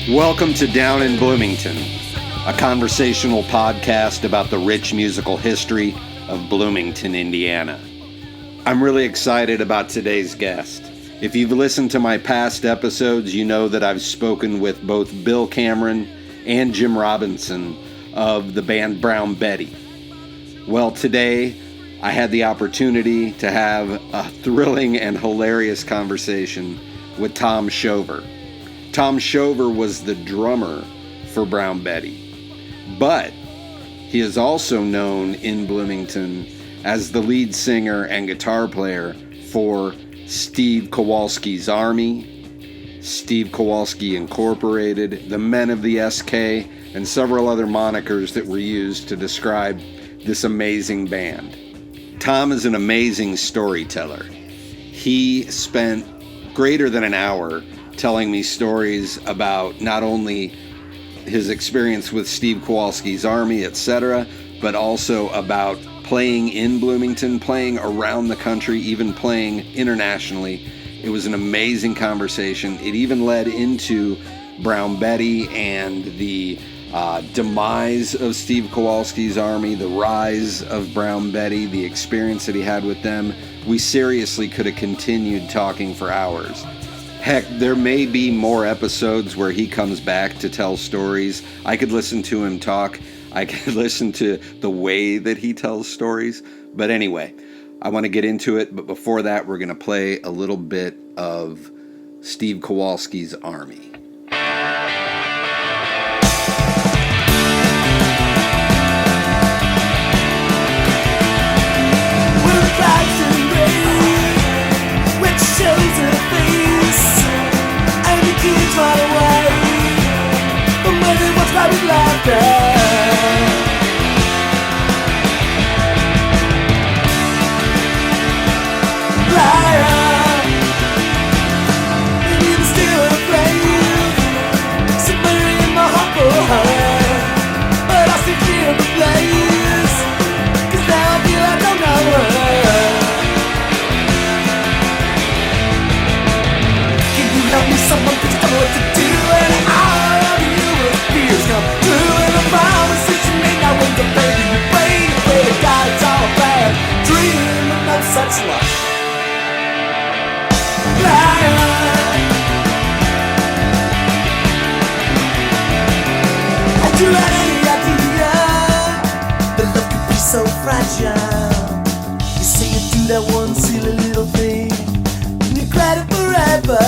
Welcome to Down in Bloomington, a conversational podcast about the rich musical history of Bloomington, Indiana. I'm really excited about today's guest. If you've listened to my past episodes, you know that I've spoken with both Bill Cameron and Jim Robinson of the band Brown Betty. Well, today I had the opportunity to have a thrilling and hilarious conversation with Tom Shover. Tom Shover was the drummer for Brown Betty, but he is also known in Bloomington as the lead singer and guitar player for Steve Kowalski's Army, Steve Kowalski Incorporated, the Men of the SK, and several other monikers that were used to describe this amazing band. Tom is an amazing storyteller. He spent greater than an hour telling me stories about not only his experience with Steve Kowalski's Army, etc., but also about playing in Bloomington, playing around the country, even playing internationally. It was an amazing conversation. It even led into Brown Betty and the demise of Steve Kowalski's Army, the rise of Brown Betty, the experience that he had with them. We seriously could have continued talking for hours. Heck, there may be more episodes where he comes back to tell stories. I could listen to him talk. I could listen to the way that he tells stories. But anyway, I want to get into it. But before that, we're going to play a little bit of Steve Kowalski's Army. Run away from where they once got with laughter. Liar, maybe I'm still afraid, simmering in my heart for her, but I still feel the place, 'cause now I feel I don't know her. Can you help me, someone? What to do, and all of you with fears come true, and the promises you made now in the baby you pray to God it's all bad, dream of no such luck. Had you had any idea that love could be so fragile? You say you do that one silly little thing and you regret it forever.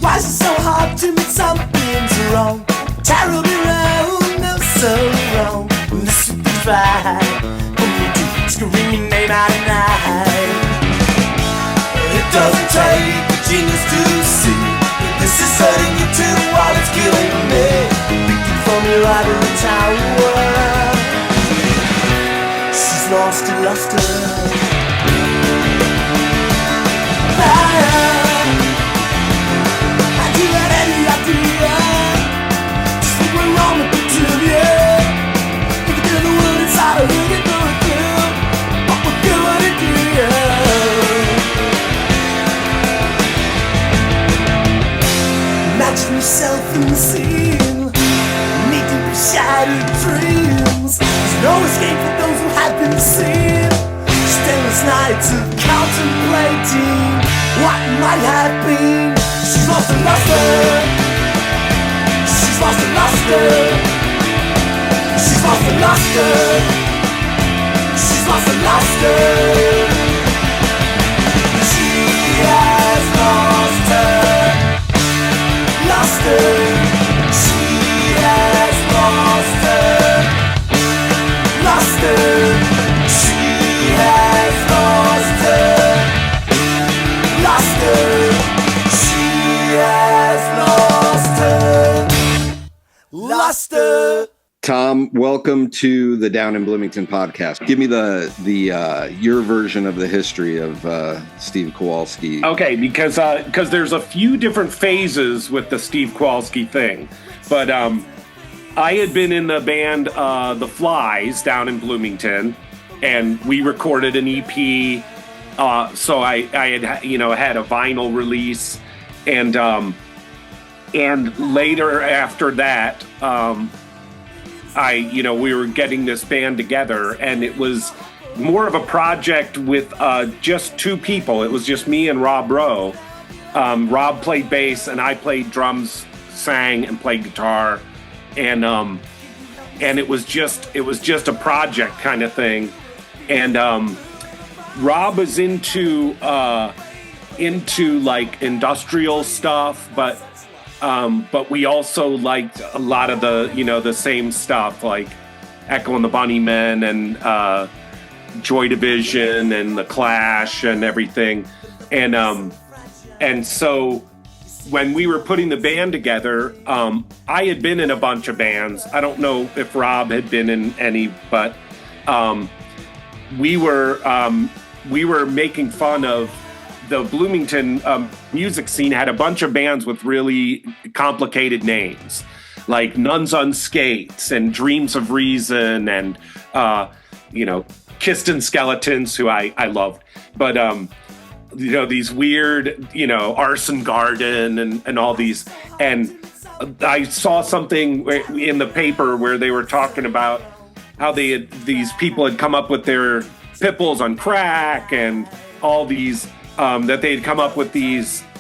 Why is it so hard to admit something's wrong? Terribly wrong, no so wrong. When this would be right, when you do scream your name out at night. It doesn't take a genius to see that this is hurting you too while it's killing me. Beating from your ivory tower. She's lost her luster. Had you had any idea just what went wrong with the two of you? If you knew the world inside of you, you know it good. What would good would it do? Imagine yourself in the scene, needing to shattered dreams. There's no escape for those who have been seen. Endless nights of contemplating what might have been. She's lost her luster. She's lost her luster. She's lost her luster. She's lost her luster. She has lost her luster. She has lost her luster. She has lost her luster. She has lost her luster. Tom, welcome to the Down in Bloomington podcast. Give me the your version of the history of Steve Kowalski. Okay, because there's a few different phases with the Steve Kowalski thing, but I had been in the band The Flies down in Bloomington, and we recorded an EP. So I had had a vinyl release, and later after that. We were getting this band together, and it was more of a project with just two people. It was just me and Rob Rowe. Rob played bass, and I played drums, sang, and played guitar, and it was just a project kind of thing. And Rob was into like industrial stuff, but we also liked a lot of the same stuff, like Echo and the Bunnymen and Joy Division and The Clash and everything. And so when we were putting the band together, I had been in a bunch of bands. I don't know if Rob had been in any, but we were making fun of the Bloomington music scene. Had a bunch of bands with really complicated names, like Nuns on Skates and Dreams of Reason and, Kissed and Skeletons, who I loved. But, these weird, Arson Garden and all these. And I saw something in the paper where they were talking about how these people had come up with their Pitbulls on Crack and all these, that they'd come up with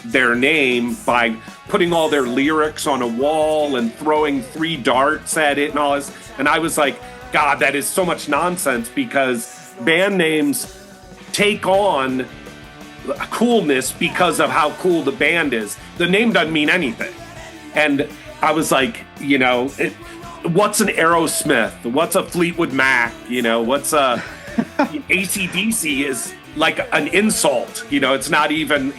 their name by putting all their lyrics on a wall and throwing 3 darts at it and all this. And I was like, God, that is so much nonsense, because band names take on coolness because of how cool the band is. The name doesn't mean anything. And I was like, what's an Aerosmith? What's a Fleetwood Mac? What's a AC/DC is like an insult, it's not even,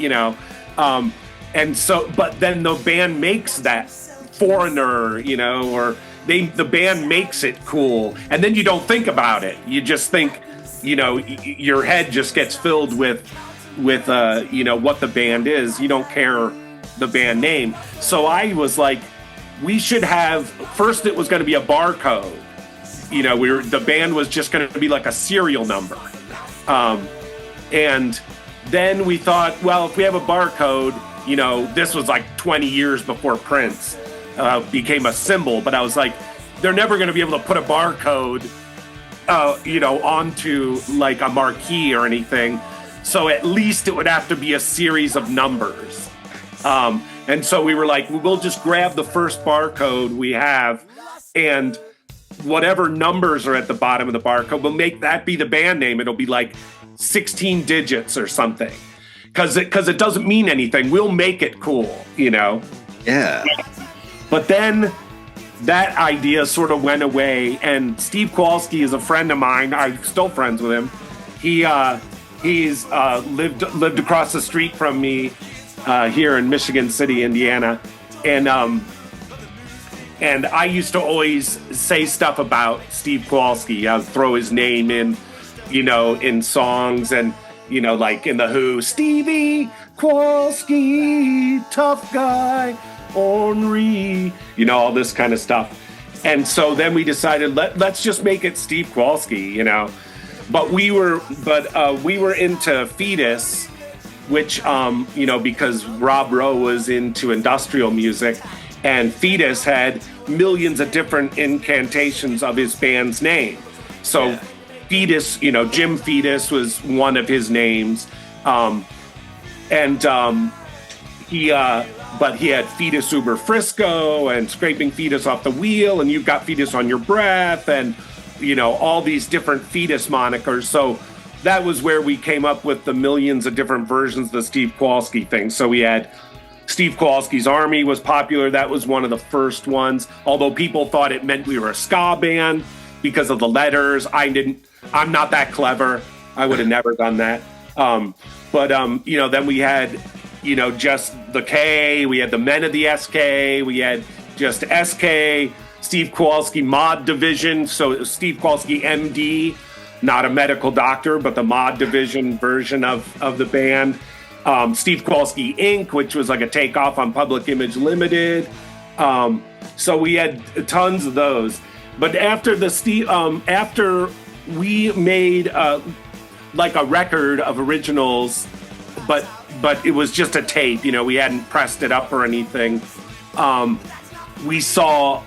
and so, but then the band makes that Foreigner, or the band makes it cool, and then you don't think about it. You just think, your head just gets filled with what the band is. You don't care the band name. So I was like, we should have, first it was going to be a barcode. The band was just going to be like a serial number. And then we thought, well, if we have a barcode, this was like 20 years before Prince became a symbol. But I was like, they're never going to be able to put a barcode, onto like a marquee or anything. So at least it would have to be a series of numbers. And so we were like, we'll just grab the first barcode we have, and whatever numbers are at the bottom of the barcode, we'll make that be the band name. It'll be like 16 digits or something, because it doesn't mean anything. We'll make it cool, Yeah. But then that idea sort of went away, and Steve Kowalski is a friend of mine. I'm still friends with him. He's lived across the street from me here in Michigan City, Indiana, and I used to always say stuff about Steve Kowalski. I'd throw his name in, in songs, and, like in The Who, Stevie Kowalski, tough guy, ornery, all this kind of stuff. And so then we decided, let's just make it Steve Kowalski, But we were into Fetus, which, because Rob Rowe was into industrial music, and Fetus had millions of different incantations of his band's name. So yeah. Fetus, Jim Fetus was one of his names. But he had Fetus Uber Frisco and Scraping Fetus Off the Wheel, and You've Got Fetus on Your Breath, and, all these different Fetus monikers. So that was where we came up with the millions of different versions of the Steve Kowalski thing. So we had Steve Kowalski's Army was popular. That was one of the first ones, although people thought it meant we were a ska band because of the letters. I'm not that clever. I would have never done that. Then we had, just the K, we had the Men of the SK, we had just SK, Steve Kowalski mod division. So it was Steve Kowalski MD, not a medical doctor, but the mod division version of the band. Steve Kowalski Inc., which was like a takeoff on Public Image Limited. So we had tons of those. But after after we made like a record of originals, but it was just a tape. We hadn't pressed it up or anything. We saw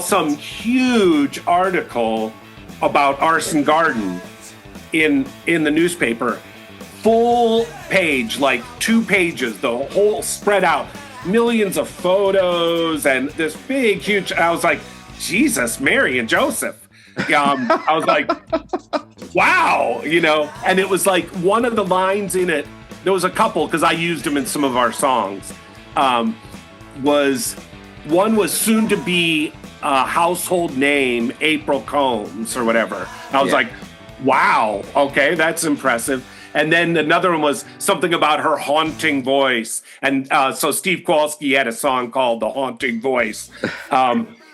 some huge article about Arson Garden in the newspaper. Full page, like 2 pages, the whole spread out, millions of photos, and this big, huge. I was like, Jesus, Mary, and Joseph. I was like, wow, And it was like one of the lines in it. There was a couple because I used them in some of our songs. Was soon to be a household name, April Combs or whatever. I was like, wow, okay, that's impressive. And then another one was something about her haunting voice. And so Steve Kowalski had a song called The Haunting Voice.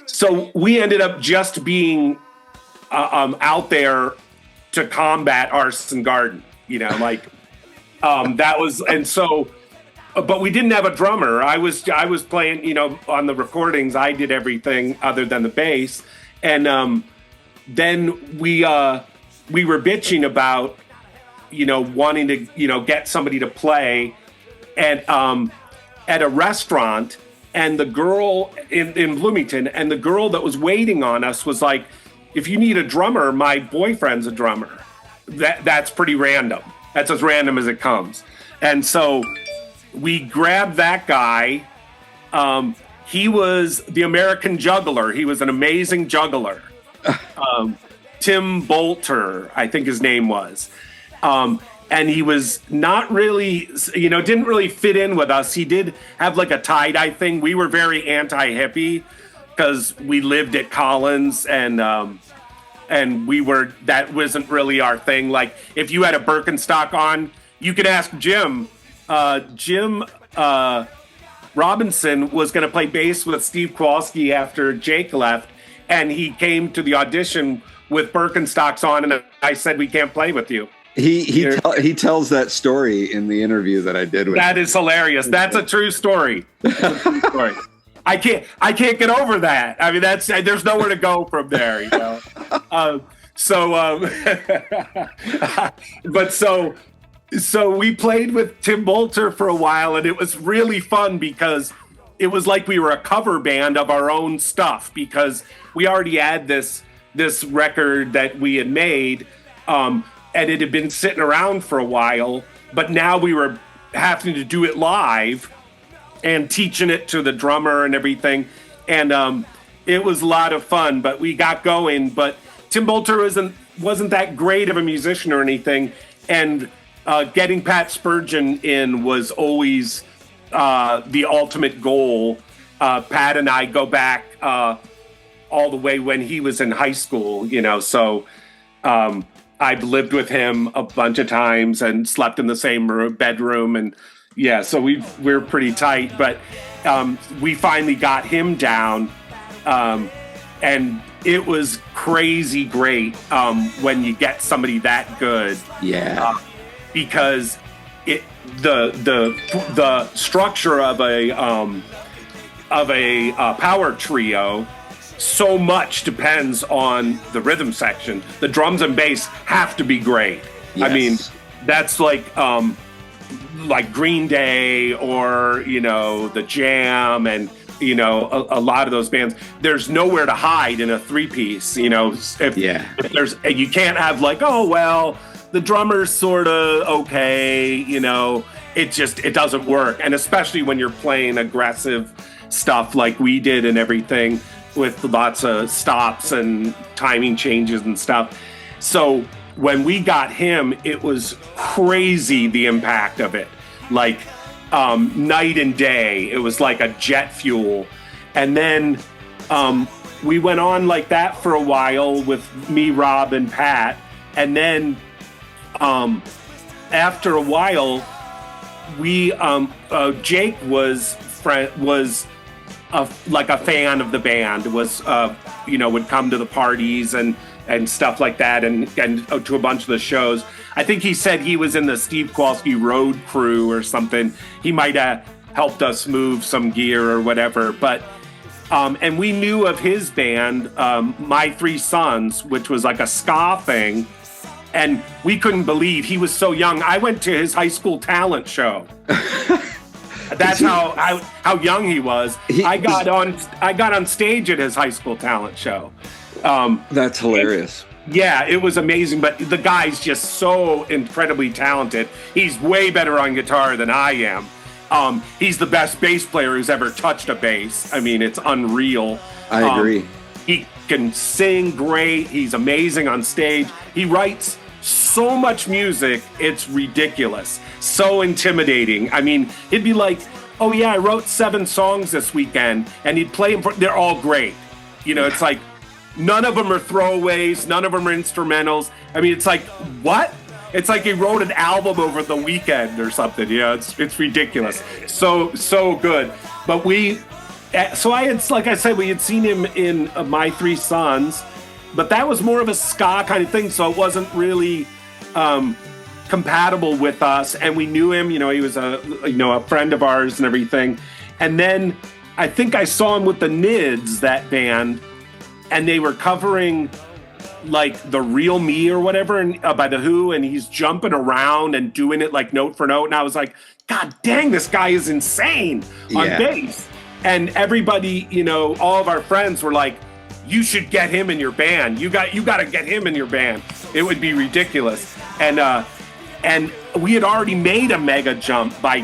So we ended up just being out there to combat Arson Garden, that was, and so, but we didn't have a drummer. I was playing, on the recordings, I did everything other than the bass. And then we were bitching about, wanting to, get somebody to play at a restaurant, and the girl in Bloomington, and the girl that was waiting on us was like, if you need a drummer, my boyfriend's a drummer. That's pretty random. That's as random as it comes. And so we grabbed that guy. He was the American juggler. He was an amazing juggler. Tim Bolter, I think his name was. And he was not really, didn't really fit in with us. He did have like a tie-dye thing. We were very anti-hippie because we lived at Collins, and that wasn't really our thing. Like, if you had a Birkenstock on, you could ask Jim. Jim Robinson was going to play bass with Steve Kowalski after Jake left, and he came to the audition with Birkenstocks on, and I said, we can't play with you. He tells that story in the interview that I did with him. That is hilarious. That's a true story. That's a true story. I can't get over that. I mean, there's nowhere to go from there, But so we played with Tim Bolter for a while, and it was really fun because it was like we were a cover band of our own stuff, because we already had this record that we had made, and it had been sitting around for a while, but now we were having to do it live and teaching it to the drummer and everything. And it was a lot of fun, but we got going. But Tim Bolter wasn't that great of a musician or anything. And getting Pat Spurgeon in was always the ultimate goal. Pat and I go back all the way when he was in high school, so I've lived with him a bunch of times and slept in the same bedroom, and so we're pretty tight. But we finally got him down, and it was crazy great when you get somebody that good. Because the structure of a power trio, so much depends on the rhythm section. The drums and bass have to be great. Yes. I mean, that's like Green Day or, the Jam, and, a lot of those bands. There's nowhere to hide in a 3-piece, if there's, you can't have like, oh, well, the drummer's sort of okay, it doesn't work. And especially when you're playing aggressive stuff like we did and everything, with lots of stops and timing changes and stuff. So when we got him, it was crazy, the impact of it. Like night and day. It was like a jet fuel. And then we went on like that for a while with me, Rob, and Pat. And then after a while, we Jake was a fan of the band, was would come to the parties and stuff like that, and to a bunch of the shows. I think he said he was in the Steve Kowalski road crew or something. He might have helped us move some gear or whatever, but and we knew of his band, My Three Sons, which was like a ska thing, and we couldn't believe he was so young. I went to his high school talent show. That's how young he was. I got on stage at his high school talent show. That's hilarious. Yeah, it was amazing. But the guy's just so incredibly talented. He's way better on guitar than I am. He's the best bass player who's ever touched a bass. I mean, it's unreal. I agree. He can sing great. He's amazing on stage. He writes so much music, it's ridiculous. So intimidating. I mean, it'd be like, oh yeah, I wrote 7 songs this weekend, and he'd play them. They're all great. It's like none of them are throwaways, none of them are instrumentals. I mean, it's like, what? It's like he wrote an album over the weekend or something. It's ridiculous. So good. But like I said, we had seen him in My Three Sons, but that was more of a ska kind of thing, so it wasn't really compatible with us. And we knew him, he was a friend of ours and everything. And then I think I saw him with the Nids, that band, and they were covering like The Real Me or whatever, and by The Who, and he's jumping around and doing it like note for note. And I was like, God dang, this guy is insane on bass. And everybody, all of our friends were like, you should get him in your band. You got to get him in your band. It would be ridiculous. And we had already made a mega jump by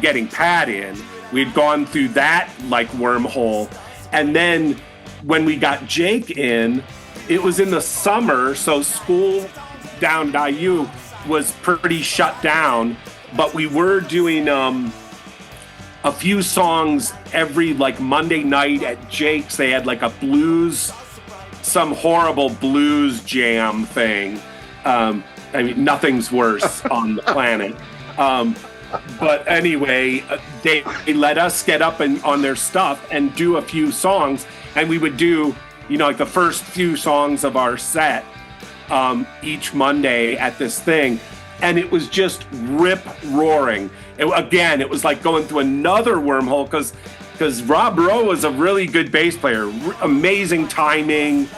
getting Pat in. We'd gone through that like wormhole. And then when we got Jake in, it was in the summer, so school down at IU was pretty shut down, but we were doing a few songs every like Monday night at Jake's. They had like some horrible blues jam thing. I mean, nothing's worse on the planet. But anyway, they let us get up on their stuff and do a few songs, and we would do, like the first few songs of our set each Monday at this thing. And it was just rip-roaring. It was like going through another wormhole because Rob Rowe was a really good bass player, amazing timing,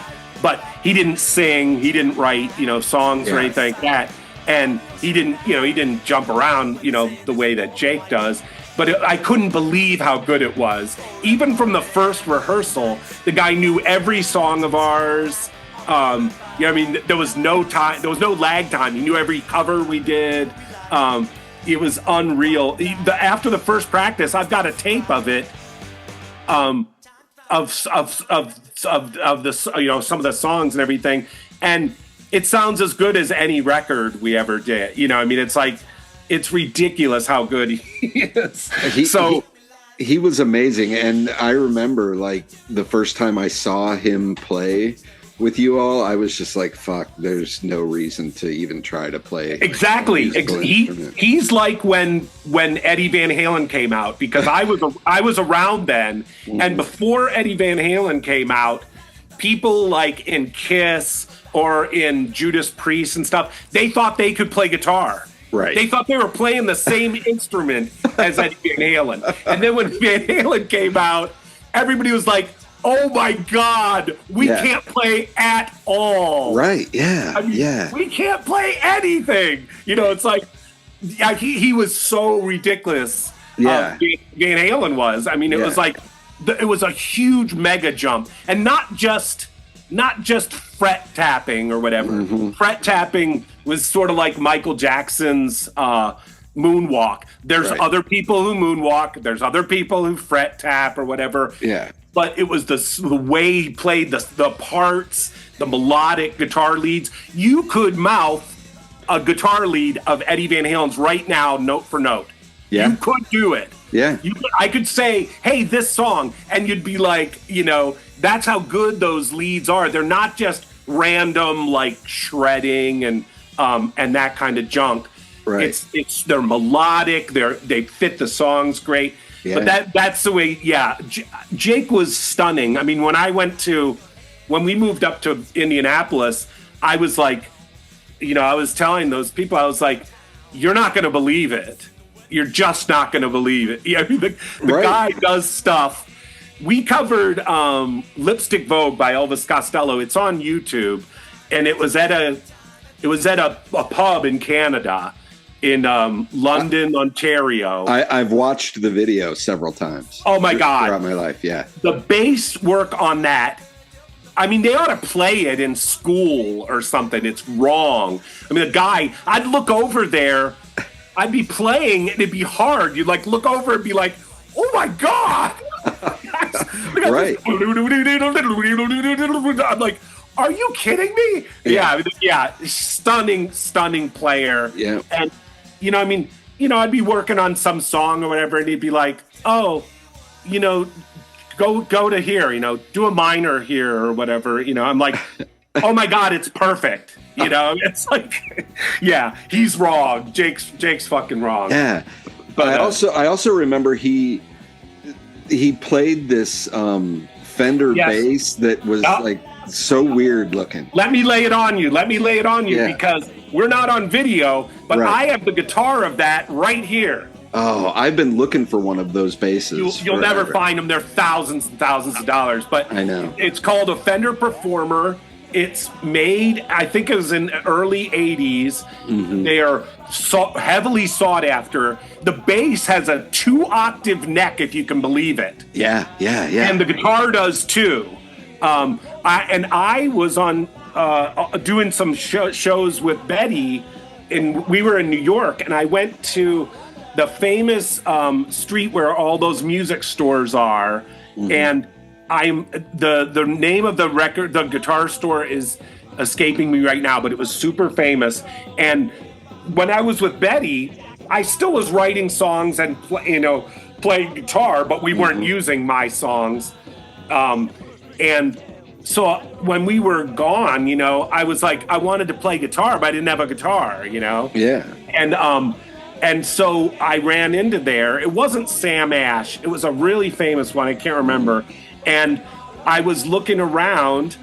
but he didn't sing, he didn't write, songs or anything like that. And he didn't jump around, the way that Jake does. But I couldn't believe how good it was. Even from the first rehearsal, the guy knew every song of ours. There was no time, there was no lag time. He knew every cover we did. It was unreal. After the first practice, I've got a tape of it, of the some of the songs and everything, and it sounds as good as any record we ever did. It's like, it's ridiculous how good he is. He was amazing. And I remember like the first time I saw him play with you all, I was just like, fuck, there's no reason to even try to play. Exactly. He's like when Eddie Van Halen came out, because I was around then. And before Eddie Van Halen came out, people like in Kiss or in Judas Priest and stuff, they thought they could play guitar. Right. They thought they were playing the same instrument as Eddie Van Halen. And then when Van Halen came out, everybody was like, oh my God, we can't play at all. Right, yeah, We can't play anything. It's like, he was so ridiculous. Yeah. Van Halen was. I mean, it was like, it was a huge mega jump. And not just fret tapping or whatever. Mm-hmm. Fret tapping was sort of like Michael Jackson's moonwalk. There's other people who moonwalk. There's other people who fret tap or whatever. Yeah. But it was the way he played the parts, the melodic guitar leads. You could mouth a guitar lead of Eddie Van Halen's right now, note for note. Yeah. You could do it. Yeah. I could say, hey, this song, and you'd be like, that's how good those leads are. They're not just random like shredding and that kind of junk. Right. They're melodic. They fit the songs great. Yeah. But that's the way. Yeah, Jake was stunning. I mean, when we moved up to Indianapolis, I was like, I was telling those people, I was like, you're not going to believe it. You're just not going to believe it. I mean, the Right. guy does stuff. We covered Lipstick Vogue by Elvis Costello. It's on YouTube, and it was at a pub in Canada, in London, Ontario. I've watched the video several times. Oh my God. Throughout my life, yeah. The bass work on that, I mean, they ought to play it in school or something. It's wrong. I mean, the guy, I'd look over there, I'd be playing, and it'd be hard. You'd like look over and be like, oh my God. Right. I'm like, are you kidding me? Yeah. Stunning player. Yeah. And, I mean, I'd be working on some song or whatever, and he'd be like, oh, go to here, do a minor here or whatever. I'm like, oh my God, it's perfect. It's like, yeah, he's wrong. Jake's fucking wrong. Yeah. But I also remember he played this Fender bass that was like so weird looking. Let me lay it on you. Yeah. Because we're not on video, but Right. I have the guitar of that right here. Oh, I've been looking for one of those basses. You'll never forever. find them. They're thousands and thousands of dollars. But I know. It's called a Fender Performer. It's made, I think it was in the early 80s. Mm-hmm. They are heavily sought after. The bass has a 2-octave neck, if you can believe it. Yeah. And the guitar does too. I was on doing some shows with Betty, and we were in New York, and I went to the famous street where all those music stores are, and I'm the name of the guitar store is escaping me right now, but it was super famous. And when I was with Betty, I still was writing songs and playing guitar, but we weren't using my songs. And so when we were gone, I was like, I wanted to play guitar, but I didn't have a guitar, Yeah. And so I ran into there. It wasn't Sam Ash. It was a really famous one. I can't remember. And I was looking around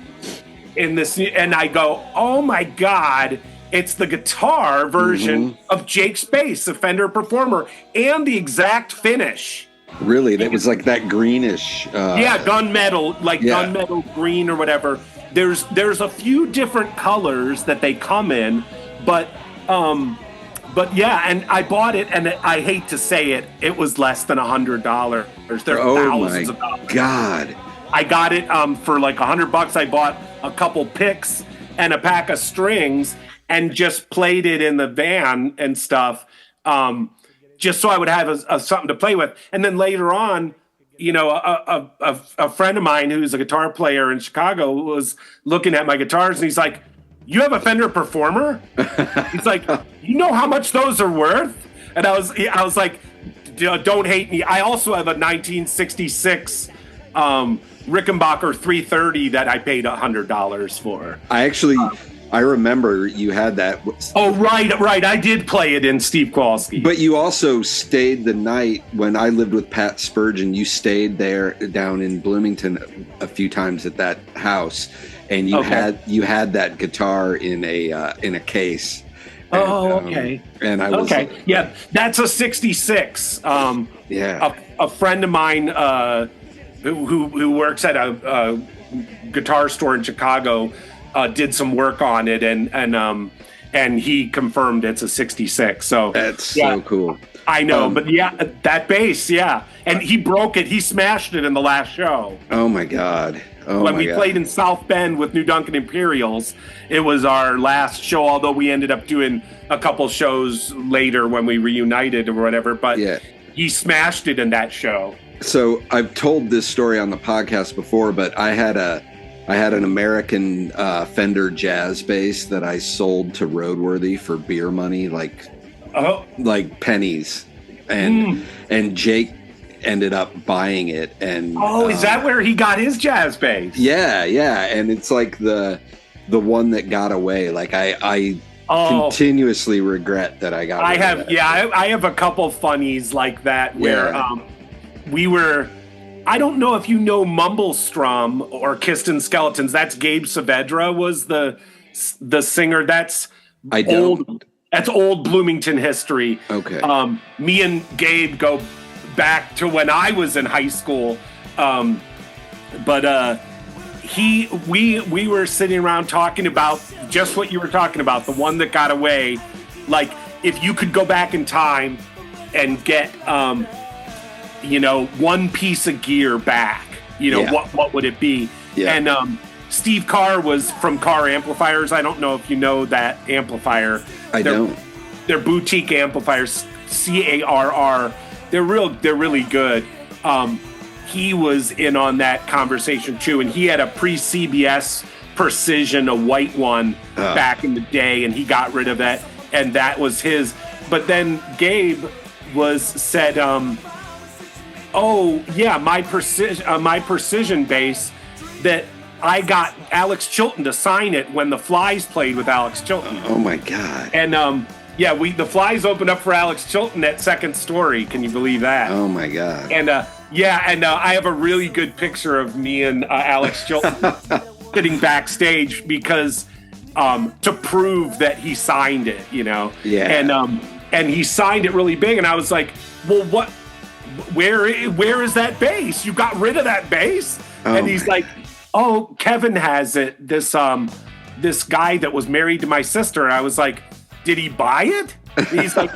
in this, and I go, oh my God, it's the guitar version of Jake's bass, the Fender Performer, and the exact finish. Really, that was like that greenish. Gunmetal, gunmetal green or whatever. There's a few different colors that they come in, but yeah, and I bought it, and I hate to say it, it was less than $100. There are thousands of dollars. God. I got it for like $100. I bought a couple picks and a pack of strings and just played it in the van and stuff, just so I would have something to play with. And then later on, a friend of mine who's a guitar player in Chicago was looking at my guitars, and he's like, you have a Fender Performer? He's like, you know how much those are worth? And I was like, don't hate me. I also have a 1966 Rickenbacker 330 that I paid $100 for. I remember you had that. Oh, right. I did play it in Steve Kowalski. But you also stayed the night when I lived with Pat Spurgeon. You stayed there down in Bloomington a few times at that house, and you had that guitar in a case. And, okay. And I was yeah, that's a 66. A friend of mine who works at a guitar store in Chicago did some work on it, and he confirmed it's a 66. So that's so cool. I know, but yeah, that bass, yeah. And he broke it. He smashed it in the last show. Oh my God. When we played in South Bend with New Duncan Imperials, it was our last show, although we ended up doing a couple shows later when we reunited or whatever, but he smashed it in that show. So I've told this story on the podcast before, but I had an American Fender jazz bass that I sold to Roadworthy for beer money, like pennies, and Jake ended up buying it. And is that where he got his jazz bass? Yeah, and it's like the one that got away. Like I continuously regret that I got. I have a couple funnies like that where we were. I don't know if you know Mumblestrom or Kissed Skeletons. That's Gabe Saavedra was the singer. That's I don't. old. That's old Bloomington history. Okay. Me and Gabe go back to when I was in high school. But we were sitting around talking about just what you were talking about, the one that got away. Like, if you could go back in time and get one piece of gear back, what would it be? Yeah. And Steve Carr was from Carr Amplifiers. I don't know if you know that amplifier. I don't. They're boutique amplifiers, CARR. They're really good. He was in on that conversation too, and he had a pre-CBS Precision, a white one back in the day, and he got rid of that, and that was his. But then Gabe said, my precision bass that I got Alex Chilton to sign it when the Flies played with Alex Chilton. Oh my God. And the Flies opened up for Alex Chilton at Second Story. Can you believe that? Oh my God. And I have a really good picture of me and Alex Chilton sitting backstage because to prove that he signed it, Yeah. And he signed it really big, and I was like, well, what? Where is that bass? You got rid of that bass? And he's like, oh, Kevin has it. This guy that was married to my sister. And I was like, did he buy it? And he's like,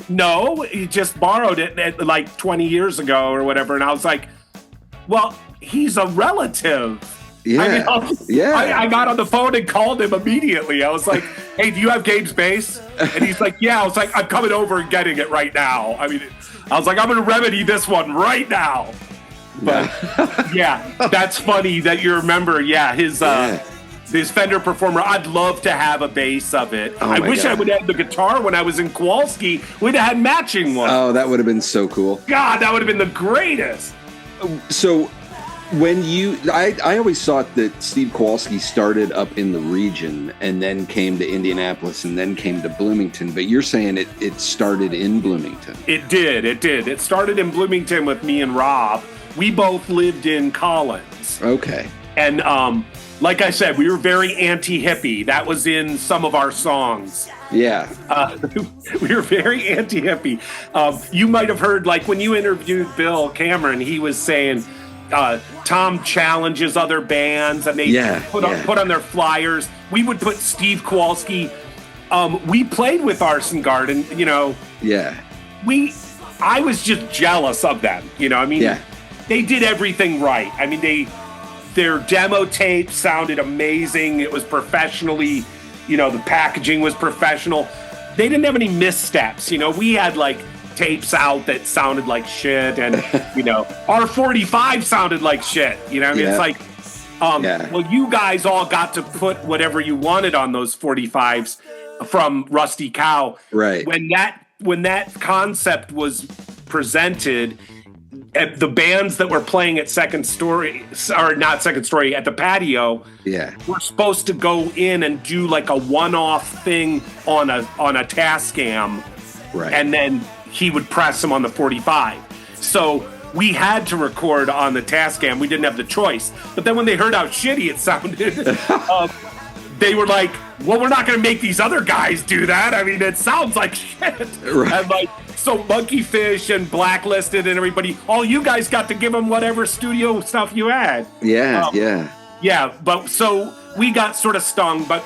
no, he just borrowed it like 20 years ago or whatever. And I was like, well, he's a relative. Yeah. I got on the phone and called him immediately. I was like, hey, do you have Gabe's bass? And he's like, yeah. I was like, I'm coming over and getting it right now. I was like, I'm going to remedy this one right now. But yeah, that's funny that you remember. Yeah, his Fender Performer. I'd love to have a bass of it. I wish I would have had the guitar when I was in Kowalski. We'd have had matching ones. Oh, that would have been so cool. God, that would have been the greatest. So when I always thought that Steve Kowalski started up in the region and then came to Indianapolis and then came to Bloomington, but you're saying it started in Bloomington. It did. It started in Bloomington with me and Rob. We both lived in Collins. Okay. And like I said, we were very anti-hippie. That was in some of our songs. Yeah. We were very anti-hippie. You might have heard, like, when you interviewed Bill Cameron, he was saying Tom challenges other bands, and they put on their flyers. We would put Steve Kowalski. We played with Arson Garden, Yeah. I was just jealous of them, Yeah. They did everything right. I mean, their demo tape sounded amazing. It was professionally, the packaging was professional. They didn't have any missteps. We had like tapes out that sounded like shit, and our 45 sounded like shit. It's like, well, you guys all got to put whatever you wanted on those 45s from Rusty Cow. Right. When that concept was presented, at the bands that were playing at Second Story, or not Second Story, at the patio, were supposed to go in and do like a one-off thing on a Tascam, right? And then he would press them on the 45. So we had to record on the Tascam. We didn't have the choice. But then when they heard how shitty it sounded, they were like, well, we're not going to make these other guys do that. I mean, it sounds like shit. Right. And like, so Monkeyfish and Blacklisted and everybody, all you guys got to give them whatever studio stuff you had. Yeah, Yeah, but so we got sort of stung, but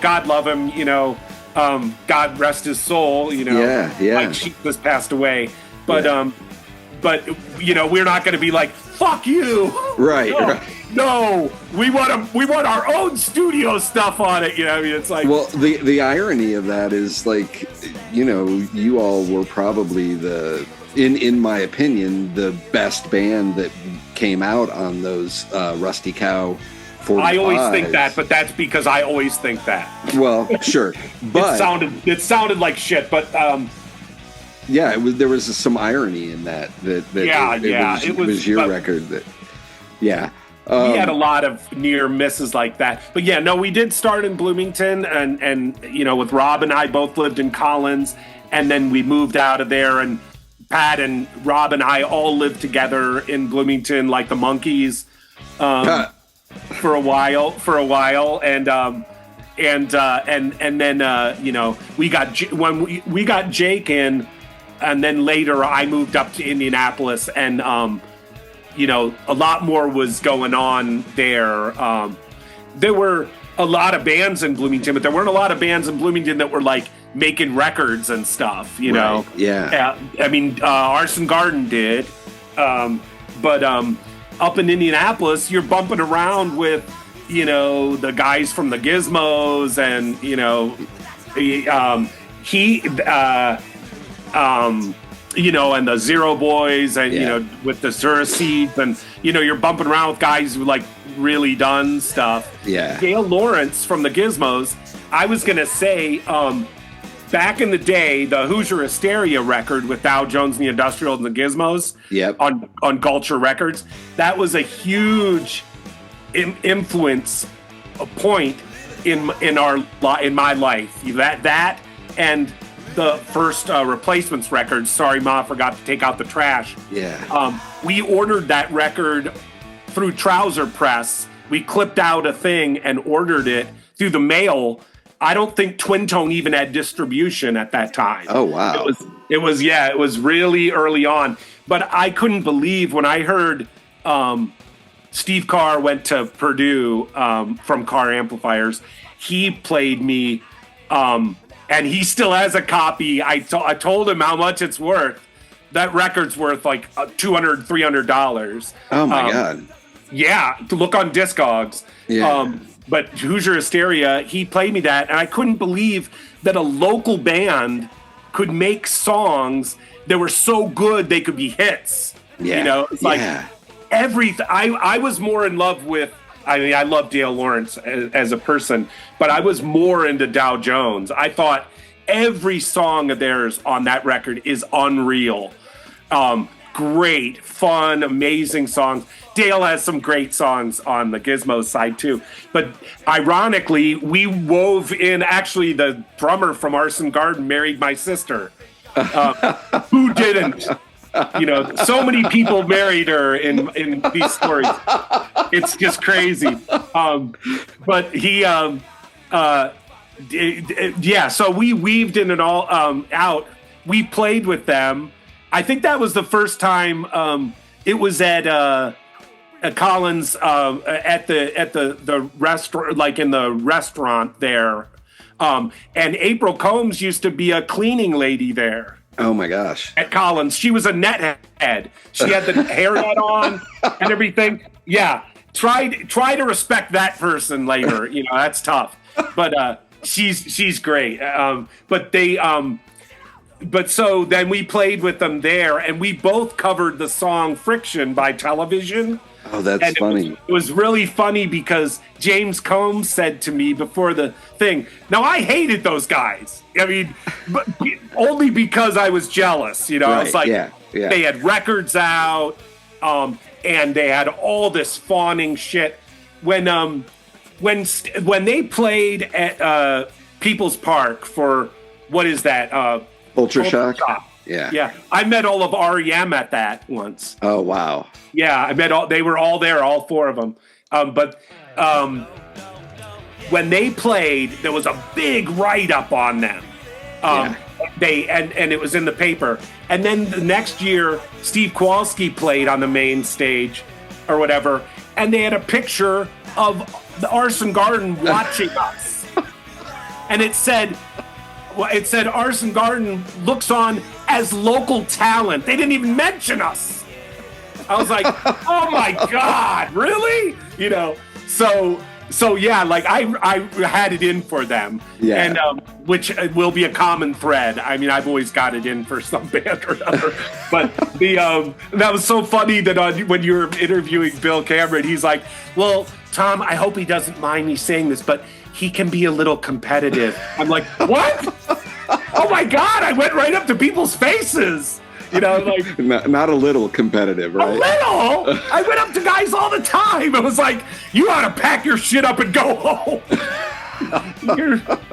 God love him, God rest his soul, Mike Sheep has passed away. But we're not going to be like, fuck you. Right. No, we want our own studio stuff on it. It's like, well, the irony of that is, like, you all were probably in my opinion, the best band that came out on those Rusty Cow 45s. I always think that, but that's because I always think that. Well, sure, but it sounded like shit, but there was some irony in that. It was your record that. Yeah. We had a lot of near misses like that. But we did start in Bloomington, and with Rob and I both lived in Collins, and then we moved out of there and Pat and Rob and I all lived together in Bloomington, like the monkeys, for a while, and then when we got Jake in, and then later I moved up to Indianapolis, and a lot more was going on there. There were a lot of bands in Bloomington, but there weren't a lot of bands in Bloomington that were like making records and stuff, you know? Yeah. I mean, Arson Garden did. But up in Indianapolis, you're bumping around with, the guys from the Gizmos and, and the Zero Boys and, with the Zura Seeds and, you're bumping around with guys who like really done stuff. Yeah. Dale Lawrence from the Gizmos, I was going to say, back in the day, the Hoosier Hysteria record with Dow Jones and the Industrial and the Gizmos on Culture Records, that was a huge influence point in my life. That and the first Replacements record, Sorry Ma Forgot to Take Out the Trash. Yeah. We ordered that record through Trouser Press. We clipped out a thing and ordered it through the mail. I don't think Twin Tone even had distribution at that time. Oh, wow. It was really early on. But I couldn't believe when I heard Steve Carr went to Purdue from Carr Amplifiers. He played me, and he still has a copy. I told him how much it's worth. That record's worth like $200, $300. Oh, my God. Yeah, to look on Discogs. Yeah. But Hoosier Hysteria, he played me that, and I couldn't believe that a local band could make songs that were so good they could be hits. Yeah. It's like everything. I was more in love with, I love Dale Lawrence as a person, but I was more into Dow Jones. I thought every song of theirs on that record is unreal. Great, fun, amazing songs. Dale has some great songs on the Gizmos side too. But ironically, we wove in, actually the drummer from Arson Garden married my sister. Who didn't? So many people married her in these stories. It's just crazy. But he, so we weaved in it all out. We played with them. I think that was the first time it was at Collins at the restaurant, like in the restaurant there. And April Combs used to be a cleaning lady there. Oh my gosh. At Collins. She was a nethead. She had the hairnet on and everything. Yeah. Try to respect that person later. That's tough. But she's great. But so then we played with them there, and we both covered the song Friction by Television. Oh, that's funny. It was really funny because James Combs said to me before the thing, now I hated those guys. I mean, but only because I was jealous, Right, I was like, they had records out, and they had all this fawning shit. When they played at People's Park for, what is that? Ultra Shock? Yeah. I met all of REM at that once. Oh, wow. Yeah, I met they were all there, all four of them. But when they played, there was a big write-up on them. They and it was in the paper. And then the next year, Steve Kowalski played on the main stage or whatever, and they had a picture of the Arson Garden watching us. And it said Arson Garden looks on as local talent. They didn't even mention us. I was like, oh my God, really? So yeah, like I had it in for them. Yeah. And which will be a common thread. I mean, I've always got it in for some band or another. But that was so funny that when you were interviewing Bill Cameron, he's like, well, Tom, I hope he doesn't mind me saying this, but he can be a little competitive. I'm like, what? Oh my God, I went right up to people's faces. Like not a little competitive, right? A little. I went up to guys all the time. It was like, you ought to pack your shit up and go home.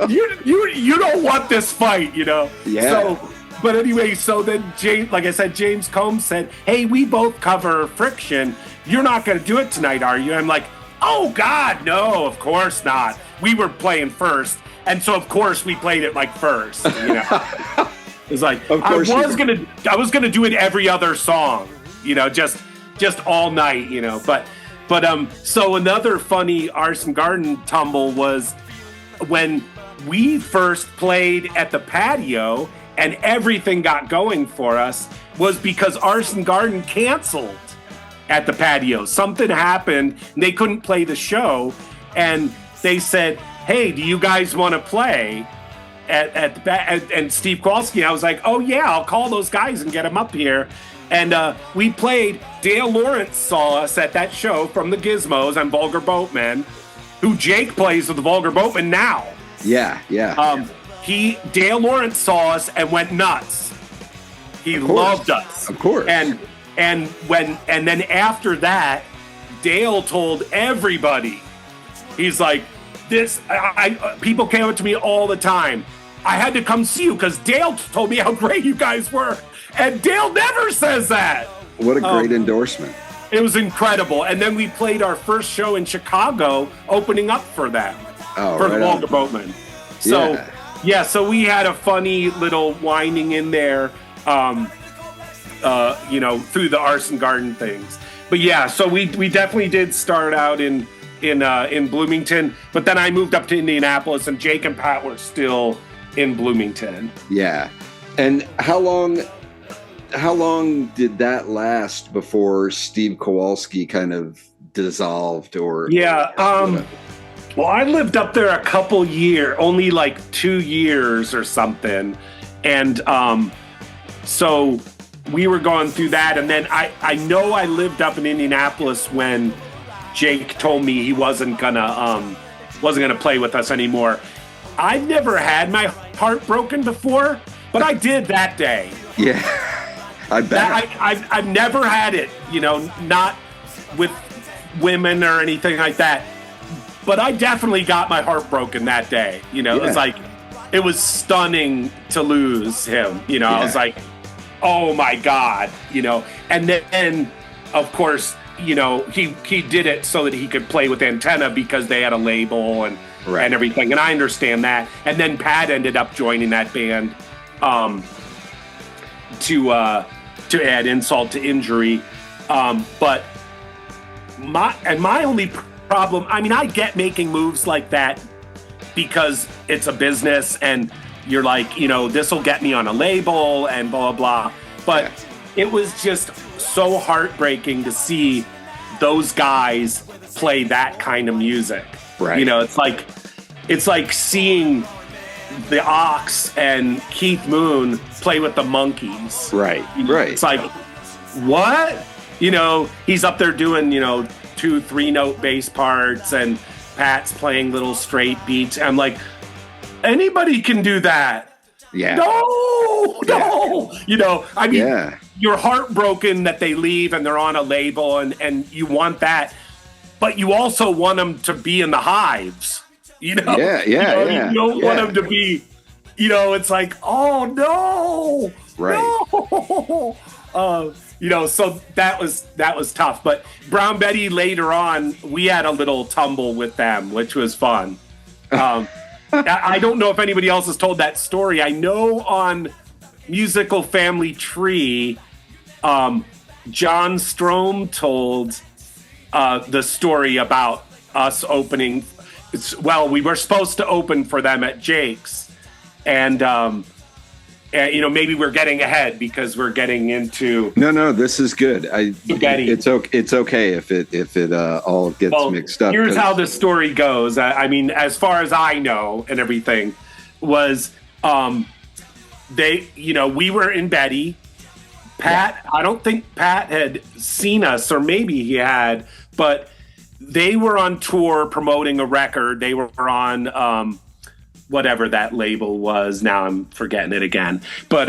You don't want this fight, Yeah. So, But anyway, so then James, like I said, James Combs said, "Hey, we both cover Friction. You're not going to do it tonight, are you?" I'm like, "Oh God, no, of course not." We were playing first, and so of course we played it like first. You know, it's like I was gonna do it every other song. You know, just all night. You know, but so another funny Arson Garden tumble was when we first played at the patio and everything got going for us was because Arson Garden canceled at the patio. Something happened and they couldn't play the show, and they said, "Hey, do you guys want to play at the and Steve Kowalski?" I was like, "Oh yeah, I'll call those guys and get them up here." And we played. Dale Lawrence saw us at that show from the Gizmos and Vulgar Boatmen, who Jake plays with the Vulgar Boatmen now. Yeah. Dale Lawrence saw us and went nuts. He loved us. Of course. And then after that, Dale told everybody, he's like, people came up to me all the time. "I had to come see you because Dale told me how great you guys were." And Dale never says that. What a great endorsement. It was incredible. And then we played our first show in Chicago, opening up for them, for the Vulgar Boatmen. So, so we had a funny little winding in there, you know, through the Arson Garden things. But yeah, so we definitely did start out in Bloomington, but then I moved up to Indianapolis, and Jake and Pat were still in Bloomington. Yeah. And how long did that last before Steve Kowalski kind of dissolved or? Yeah. Well, I lived up there a couple years, only like 2 years or something. And so we were going through that. And then I know I lived up in Indianapolis when Jake told me he wasn't gonna play with us anymore. I've never had my heart broken before, but I did that day. Yeah, I bet. I've never had it, you know, not with women or anything like that. But I definitely got my heart broken that day. You know, it was stunning to lose him. You know, I was like, oh my God, you know. And then, of course, you know, he did it so that he could play with Antenna because they had a label and everything. And I understand that. And then Pat ended up joining that band to add insult to injury. But my only problem, I mean, I get making moves like that because it's a business and you're like, you know, this will get me on a label and blah, blah, blah. But it was just so heartbreaking to see those guys play that kind of music. Right. You know, it's like seeing the Ox and Keith Moon play with the Monkees. Right. You know, it's like, what? You know, he's up there doing, you know, 2-3 note bass parts and Pat's playing little straight beats. I'm like, anybody can do that. Yeah. No. You know, I mean, you're heartbroken that they leave and they're on a label and you want that, but you also want them to be in the Hives. You know? You don't want them to be, you know, it's like, oh no. Right. No. You know, so that was tough. But Brown Betty later on, we had a little tumble with them, which was fun. I don't know if anybody else has told that story. I know on Musical Family Tree, John Strom told the story about us opening. Well, we were supposed to open for them at Jake's, and you know, maybe we're getting ahead because we're getting into. No, this is good. It's okay if it all gets mixed up. Here's how the story goes. I mean, as far as I know, and everything was, they, you know, we were in Betty. Pat, I don't think Pat had seen us, or maybe he had, but they were on tour promoting a record. They were on. Whatever that label was, now I'm forgetting it again. But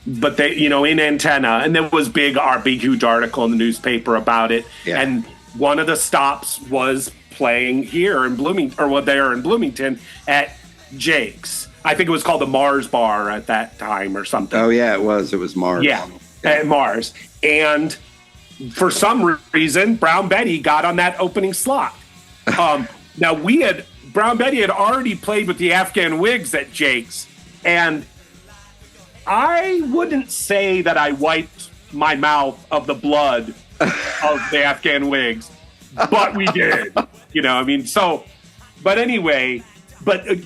they, you know, in Antenna, and there was our big huge article in the newspaper about it. Yeah. And one of the stops was playing here in Bloomington, or what they are in Bloomington at Jake's. I think it was called the Mars Bar at that time or something. Oh yeah, it was Mars. Yeah, at Mars. And for some reason, Brown Betty got on that opening slot. Now Brown Betty had already played with the Afghan Wigs at Jake's, and I wouldn't say that I wiped my mouth of the blood of the Afghan Wigs, but we did. But anyway,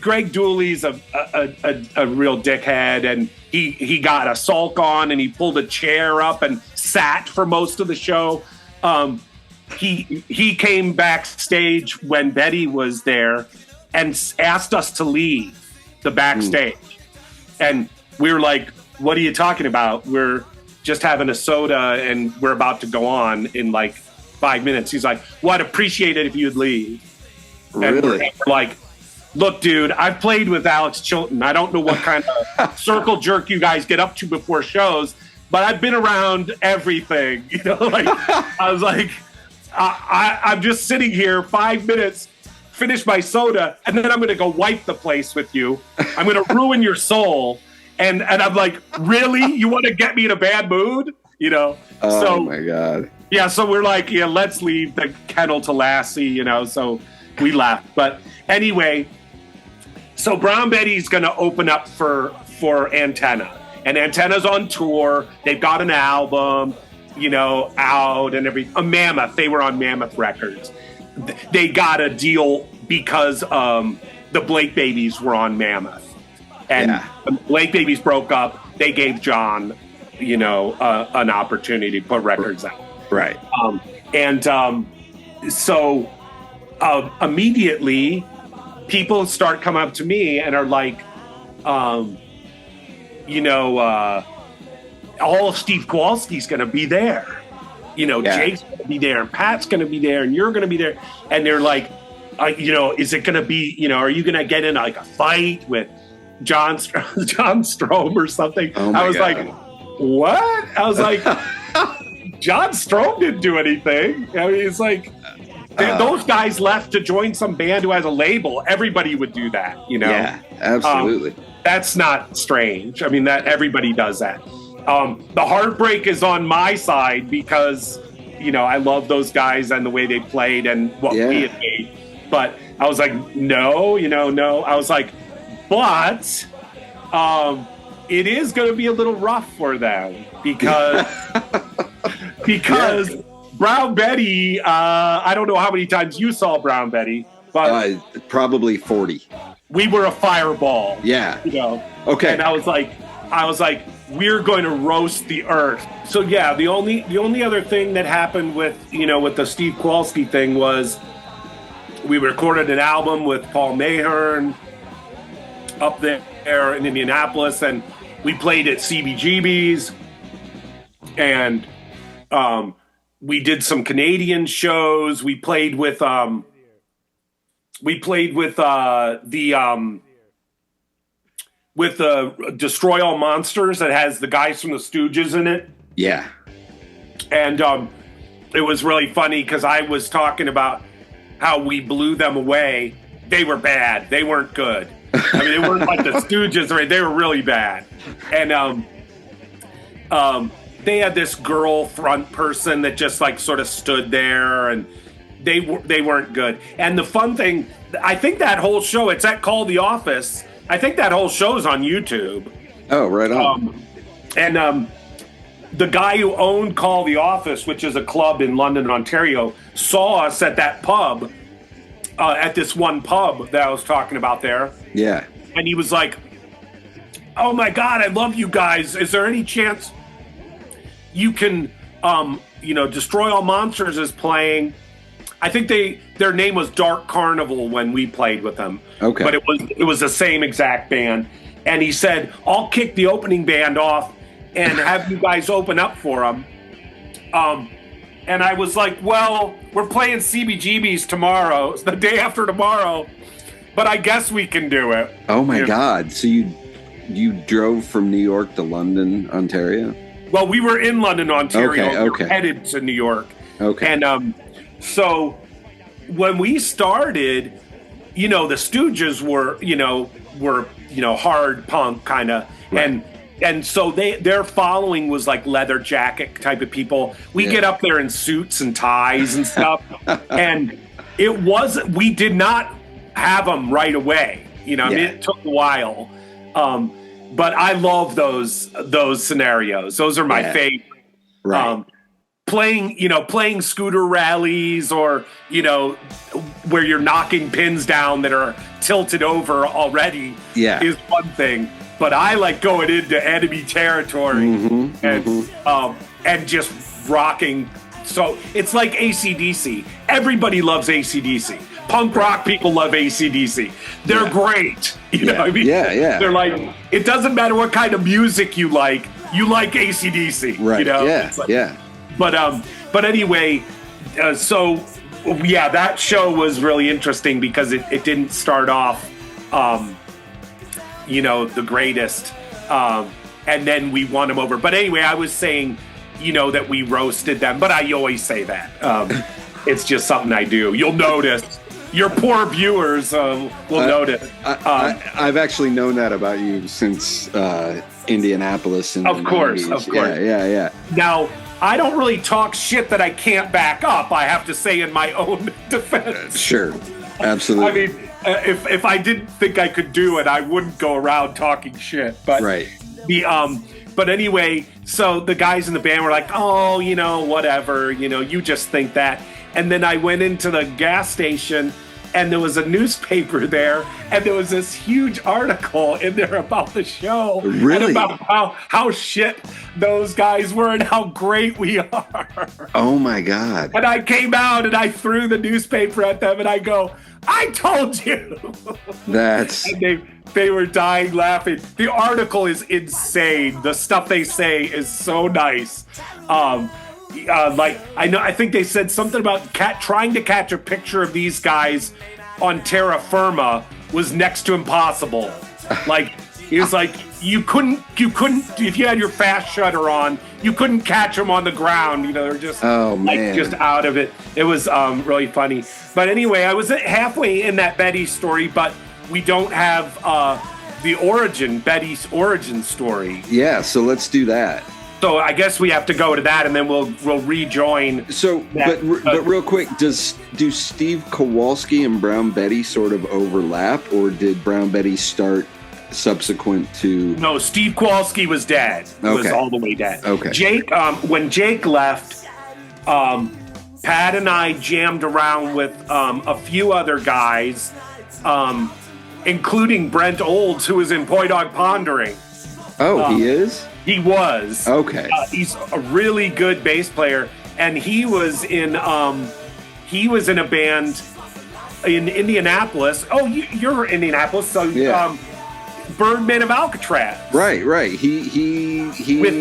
Greg Dooley's a real dickhead, and he got a sulk on, and he pulled a chair up and sat for most of the show. He came backstage when Betty was there and asked us to leave the backstage. And we were like, what are you talking about? We're just having a soda and we're about to go on in like 5 minutes. He's like, well, I'd appreciate it if you'd leave. Really? And we're like, look, dude, I've played with Alex Chilton. I don't know what kind of circle jerk you guys get up to before shows, but I've been around everything. I was like, I'm just sitting here 5 minutes, finish my soda, and then I'm going to go wipe the place with you. I'm going to ruin your soul. And I'm like, really? You want to get me in a bad mood? Oh my God. Yeah, so we're like, yeah, let's leave the kennel to Lassie, so we left. But anyway, so Brown Betty's going to open up for Antenna. And Antenna's on tour. They've got an album, out and everything. Mammoth. They were on Mammoth Records. They got a deal because the Blake Babies were on Mammoth. And the Blake Babies broke up. They gave John, an opportunity to put records out. Right. So immediately people start coming up to me and are like, all of Steve Kowalski's going to be there. Jake's going to be there, and Pat's going to be there, and you're going to be there. And they're like, is it going to be, are you going to get in like a fight with John Strom or something? Oh I was God. like, what? I was like, John Strom didn't do anything. I mean, it's like, those guys left to join some band who has a label. Everybody would do that, Yeah, absolutely. That's not strange. I mean, that everybody does that. The heartbreak is on my side because, I love those guys and the way they played and what we had made. But I was like, no. I was like, but it is going to be a little rough for them because Brown Betty, I don't know how many times you saw Brown Betty, but probably 40. We were a fireball. Yeah. Okay. And I was like, we're going to roast the earth. So yeah, the only other thing that happened with the Steve Kowalski thing was we recorded an album with Paul Mahern up there in Indianapolis, and we played at CBGB's, and we did some Canadian shows. We played with the Destroy All Monsters that has the guys from the Stooges in it. Yeah. And it was really funny because I was talking about how we blew them away. They were bad. They weren't good. I mean, they weren't like the Stooges, right? They were really bad. And they had this girl front person that just like sort of stood there, and they weren't good. And the fun thing, I think that whole show, it's called The Office. I think that whole show's on YouTube. Oh, right on. The guy who owned Call the Office, which is a club in London, Ontario, saw us at that pub, at this one pub that I was talking about there. Yeah. And he was like, oh my God, I love you guys. Is there any chance you can, Destroy All Monsters is playing? I think their name was Dark Carnival when we played with them. Okay. But it was the same exact band. And he said, I'll kick the opening band off and have you guys open up for them. And I was like, well, we're playing CBGB's tomorrow. It's the day after tomorrow. But I guess we can do it. Oh my God. So you drove from New York to London, Ontario? Well, we were in London, Ontario. Okay. We were headed to New York. Okay. And so when we started, the Stooges were hard punk kind of. Right. And so their following was like leather jacket type of people. We get up there in suits and ties and stuff. And we did not have them right away. I mean, it took a while. But I love those scenarios. Those are my favorite. Right. Playing scooter rallies or, where you're knocking pins down that are tilted over already is one thing. But I like going into enemy territory and just rocking. So it's like AC/DC. Everybody loves AC/DC. Punk rock people love AC/DC. They're great. You know what I mean? Yeah. They're like, it doesn't matter what kind of music you like AC/DC. Right. But anyway, that show was really interesting because it didn't start off, the greatest, and then we won them over. But anyway, I was saying, that we roasted them, but I always say that. It's just something I do. You'll notice. Your poor viewers will notice. I've actually known that about you since Indianapolis. Of course. Yeah. Now, I don't really talk shit that I can't back up, I have to say in my own defense. Sure. Absolutely. I mean, if I didn't think I could do it, I wouldn't go around talking shit. But right. But anyway, so the guys in the band were like, oh, whatever, you just think that. And then I went into the gas station and there was a newspaper there and there was this huge article in there about the show. Really? And about how shit those guys were and how great we are. Oh my God. And I came out and I threw the newspaper at them and I go, I told you. And they were dying laughing. The article is insane. The stuff they say is so nice. I think they said something about trying to catch a picture of these guys on terra firma was next to impossible. Like, it was like you couldn't if you had your fast shutter on, you couldn't catch them on the ground. They're just just out of it. It was really funny. But anyway, I was halfway in that Betty story, but we don't have Betty's origin story. Yeah, so let's do that. So I guess we have to go to that, and then we'll rejoin. So, but real quick, do Steve Kowalski and Brown Betty sort of overlap, or did Brown Betty start subsequent to? No, Steve Kowalski was dead. Okay. Was all the way dead. Okay. Jake, when Jake left, Pat and I jammed around with a few other guys, including Brent Olds, who was in Boy Dog Pondering. Oh, he is? He was. Okay. He's a really good bass player, and he was in a band in Indianapolis. Oh, you're Indianapolis, so Birdman of Alcatraz. Right. He with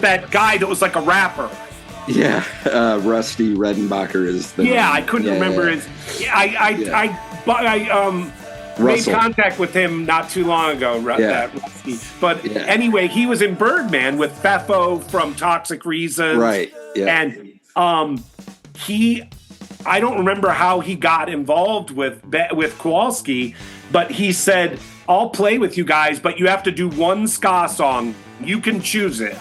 that guy that was like a rapper. Yeah, Rusty Redenbacher is the name. I couldn't remember his. I made contact with him not too long ago, Rusty. But anyway, he was in Birdman with Beppo from Toxic Reasons. Right. Yeah. And I don't remember how he got involved with Kowalski, but he said, I'll play with you guys, but you have to do one ska song. You can choose it.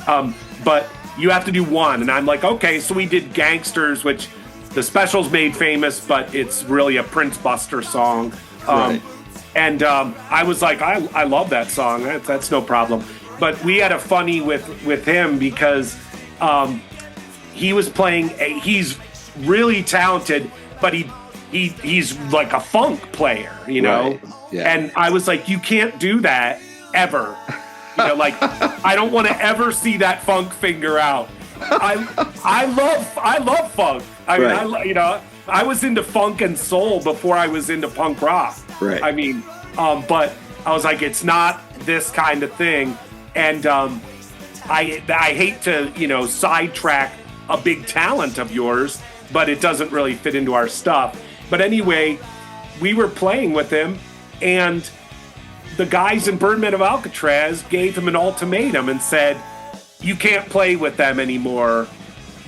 But you have to do one. And I'm like, okay. So we did Gangsters, which the Specials made famous, but it's really a Prince Buster song. Right. And I was like, I love that song. That's no problem. But we had a funny with him because he was playing. He's really talented, but he's like a funk player, Right. Yeah. And I was like, you can't do that ever. Like I don't want to ever see that funk finger out. I love funk. I mean, I was into funk and soul before I was into punk rock. Right. I mean, but I was like, it's not this kind of thing. And I hate to, sidetrack a big talent of yours, but it doesn't really fit into our stuff. But anyway, we were playing with him, and the guys in Birdman of Alcatraz gave him an ultimatum and said, you can't play with them anymore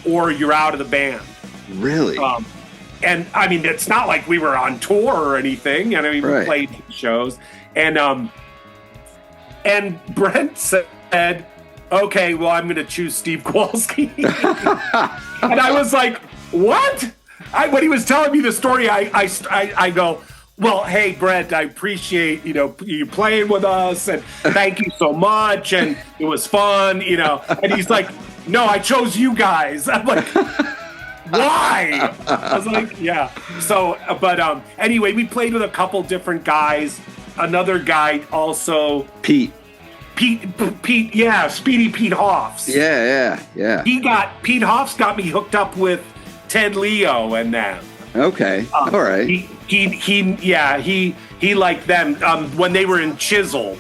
or you're out of the band. Really? And I mean, it's not like we were on tour or anything. We right. played shows. And And Brent said, okay, well, I'm going to choose Steve Kowalski. And I was like, what? When he was telling me the story, I go, well, hey, Brent, I appreciate, you playing with us, and thank you so much, and it was fun, And he's like, no, I chose you guys. I'm like, why? I was like, yeah. So, but anyway, we played with a couple different guys. Another guy also. Pete, yeah, Speedy Pete Hoffs. Yeah. Pete Hoffs got me hooked up with Ted Leo and them. Okay, all right. He liked them when they were in Chisel.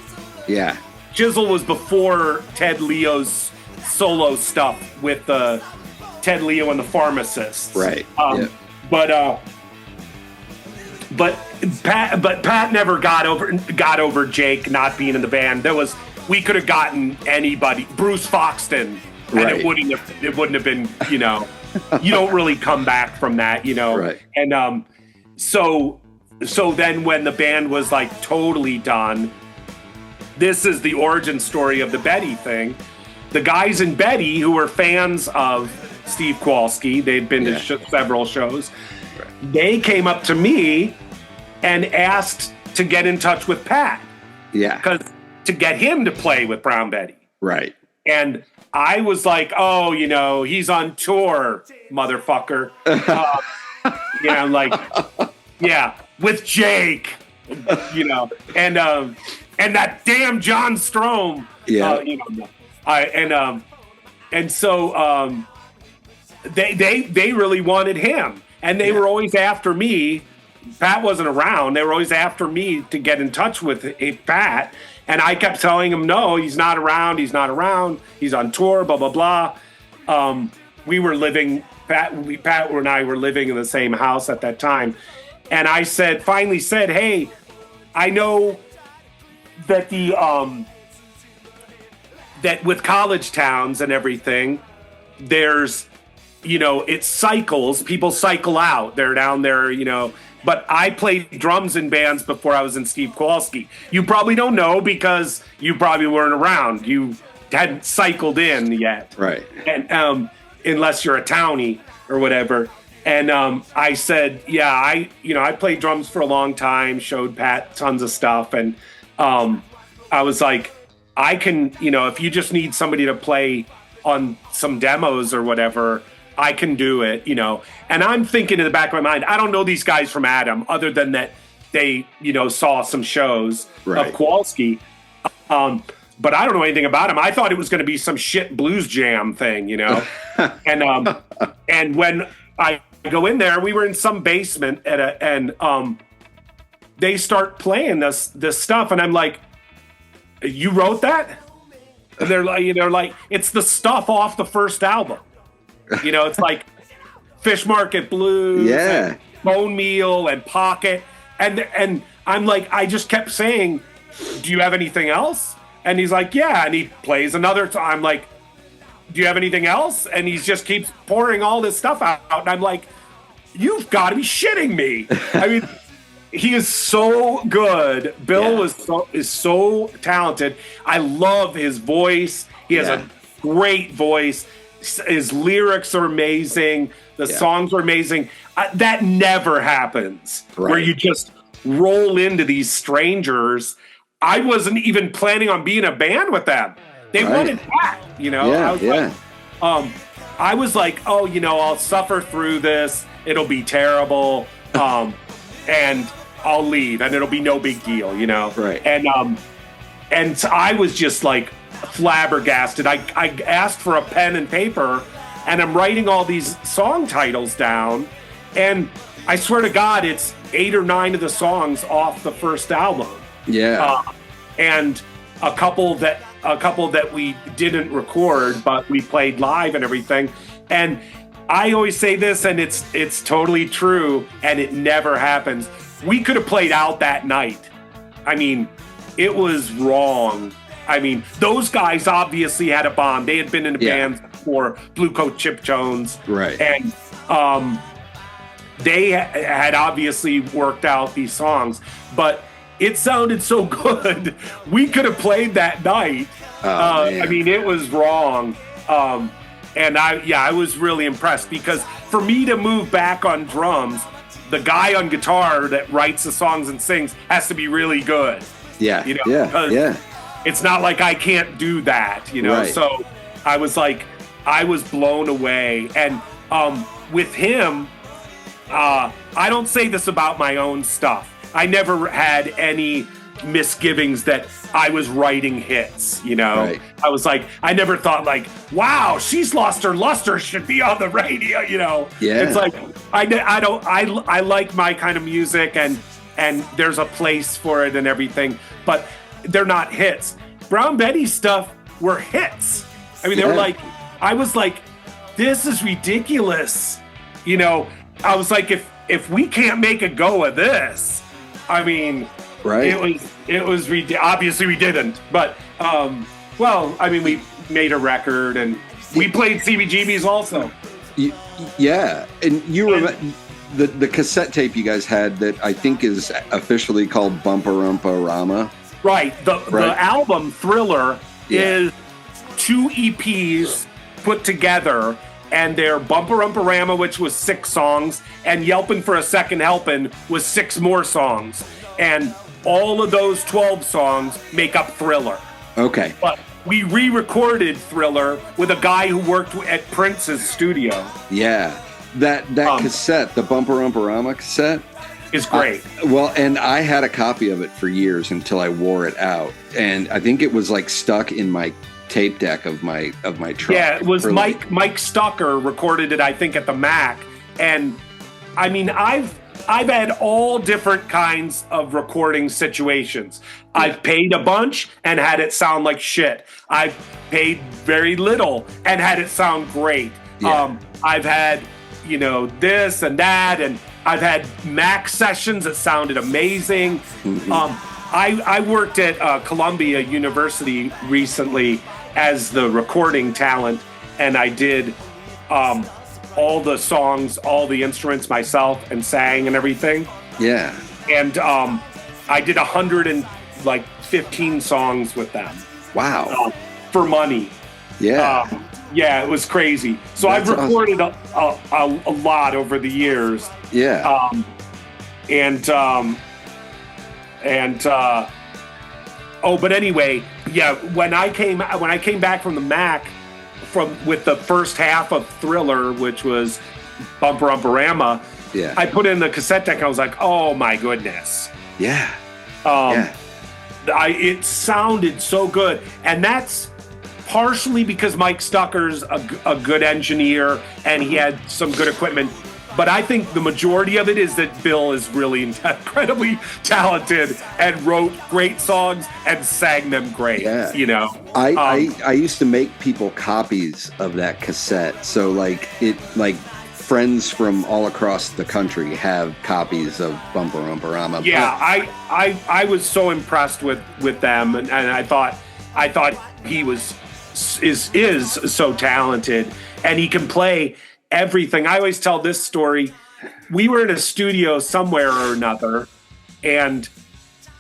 Yeah. Chisel was before Ted Leo's solo stuff with Ted Leo and the Pharmacists. Right. But Pat never got over Jake not being in the band. We could have gotten anybody, Bruce Foxton, and right. it wouldn't have been, you don't really come back from that, Right. And so then when the band was like totally done, this is the origin story of the Betty thing. The guys in Betty who were fans of Steve Kowalski, they'd been to several shows. Right. They came up to me and asked to get in touch with Pat. Yeah. Because to get him to play with Brown Betty. Right. And I was like, oh, he's on tour, motherfucker. With Jake, and that damn John Strom. Yeah. So they really wanted him, and they were always after me. Pat wasn't around. They were always after me to get in touch with Pat. And I kept telling him, no, he's not around. He's on tour, blah, blah, blah. We were living, Pat and I were living in the same house at that time. And I finally said, hey, I know that that with college towns and everything, there's, it cycles. People cycle out. They're down there, But I played drums in bands before I was in Steve Kowalski. You probably don't know because you probably weren't around. You hadn't cycled in yet. Right. And unless you're a townie or whatever. And I said, yeah, I played drums for a long time, showed Pat tons of stuff. And I was like, I can, if you just need somebody to play on some demos or whatever, I can do it, And I'm thinking in the back of my mind, I don't know these guys from Adam other than that they, saw some shows of Kowalski. But I don't know anything about him. I thought it was going to be some shit blues jam thing, And when I go in there, we were in some basement and they start playing this stuff, and I'm like, you wrote that? And they're like, it's the stuff off the first album. It's like Fish Market Blues, and Bone Meal, and Pocket, and I'm like, I just kept saying, do you have anything else? And he's like, yeah, and he plays another time. I'm like, do you have anything else? And he just keeps pouring all this stuff out, and I'm like, you've got to be shitting me. I mean, he is so good. Bill is so talented. I love his voice. He has a great voice. His lyrics are amazing. The songs are amazing. That never happens where you just roll into these strangers. I wasn't even planning on being a band with them. They wanted that, I was like, oh, I'll suffer through this. It'll be terrible. And I'll leave and it'll be no big deal, Right. And so I was just like flabbergasted. I asked for a pen and paper, and I'm writing all these song titles down, and I swear to God, it's 8 or 9 of the songs off the first album. Yeah. And a couple that we didn't record, but we played live and everything. And I always say this, and it's totally true, and it never happens. We could have played out that night. I mean, it was wrong. I mean, those guys obviously had a bond. They had been in a band for Blue Coat Chip Jones. Right. And they had obviously worked out these songs. But it sounded so good. We could have played that night. I mean, it was wrong. And I was really impressed because for me to move back on drums, the guy on guitar that writes the songs and sings has to be really good. Yeah. You know, it's not like I can't do that, you know? Right. So I was like, I was blown away. And with him, I don't say this about my own stuff. I never had any misgivings that I was writing hits, you know? Right. I was like, I never thought like, wow, she's lost her luster, should be on the radio, you know? Yeah. It's like, I like my kind of music and there's a place for it and everything, but they're not hits. Brown Betty stuff were hits. I mean, they were like, I was like, this is ridiculous. You know, I was like, if we can't make a go of this, I mean, right. It was obviously we didn't, but well, I mean, we made a record and we played CBGBs also. Yeah, and you remember the cassette tape you guys had that I think is officially called Bumper-Umpa-Rama. Right. The album Thriller is 2 EPs put together, and they're Bumper-Umpa-Rama, which was 6 songs, and Yelpin' for a Second Helpin' was 6 more songs. And all of those 12 songs make up Thriller. Okay. But we re-recorded Thriller with a guy who worked at Prince's studio. Yeah. That cassette, the Bumper-Umpa-Rama cassette, is great. Well, and I had a copy of it for years until I wore it out. And I think it was like stuck in my tape deck of my truck. Yeah, it was Mike Stucker recorded it, I think, at the Mac. And I mean, I've had all different kinds of recording situations. Yeah. I've paid a bunch and had it sound like shit. I've paid very little and had it sound great. Yeah. I've had, you know, this and that, and I've had Mac sessions that sounded amazing. Mm-hmm. I worked at Columbia University recently as the recording talent, and I did all the songs, all the instruments myself, and sang and everything. Yeah. And I did 115 songs with them. Wow. For money. Yeah. Yeah, it was crazy. So I've recorded awesome. a lot over the years. Yeah. But anyway, yeah. When I came back from the Mac, with the first half of Thriller, which was Bumper-Umpa-Rama, yeah, I put in the cassette deck. I was like, oh my goodness. Yeah. It sounded so good, and that's partially because Mike Stucker's a good engineer and he had some good equipment. But I think the majority of it is that Bill is really incredibly talented and wrote great songs and sang them great. Yeah. You know, I used to make people copies of that cassette. So like friends from all across the country have copies of Bumper-Umpa-Rama. Yeah, I was so impressed with them, and I thought he is so talented, and he can play everything. I always tell this story. We were in a studio somewhere or another, and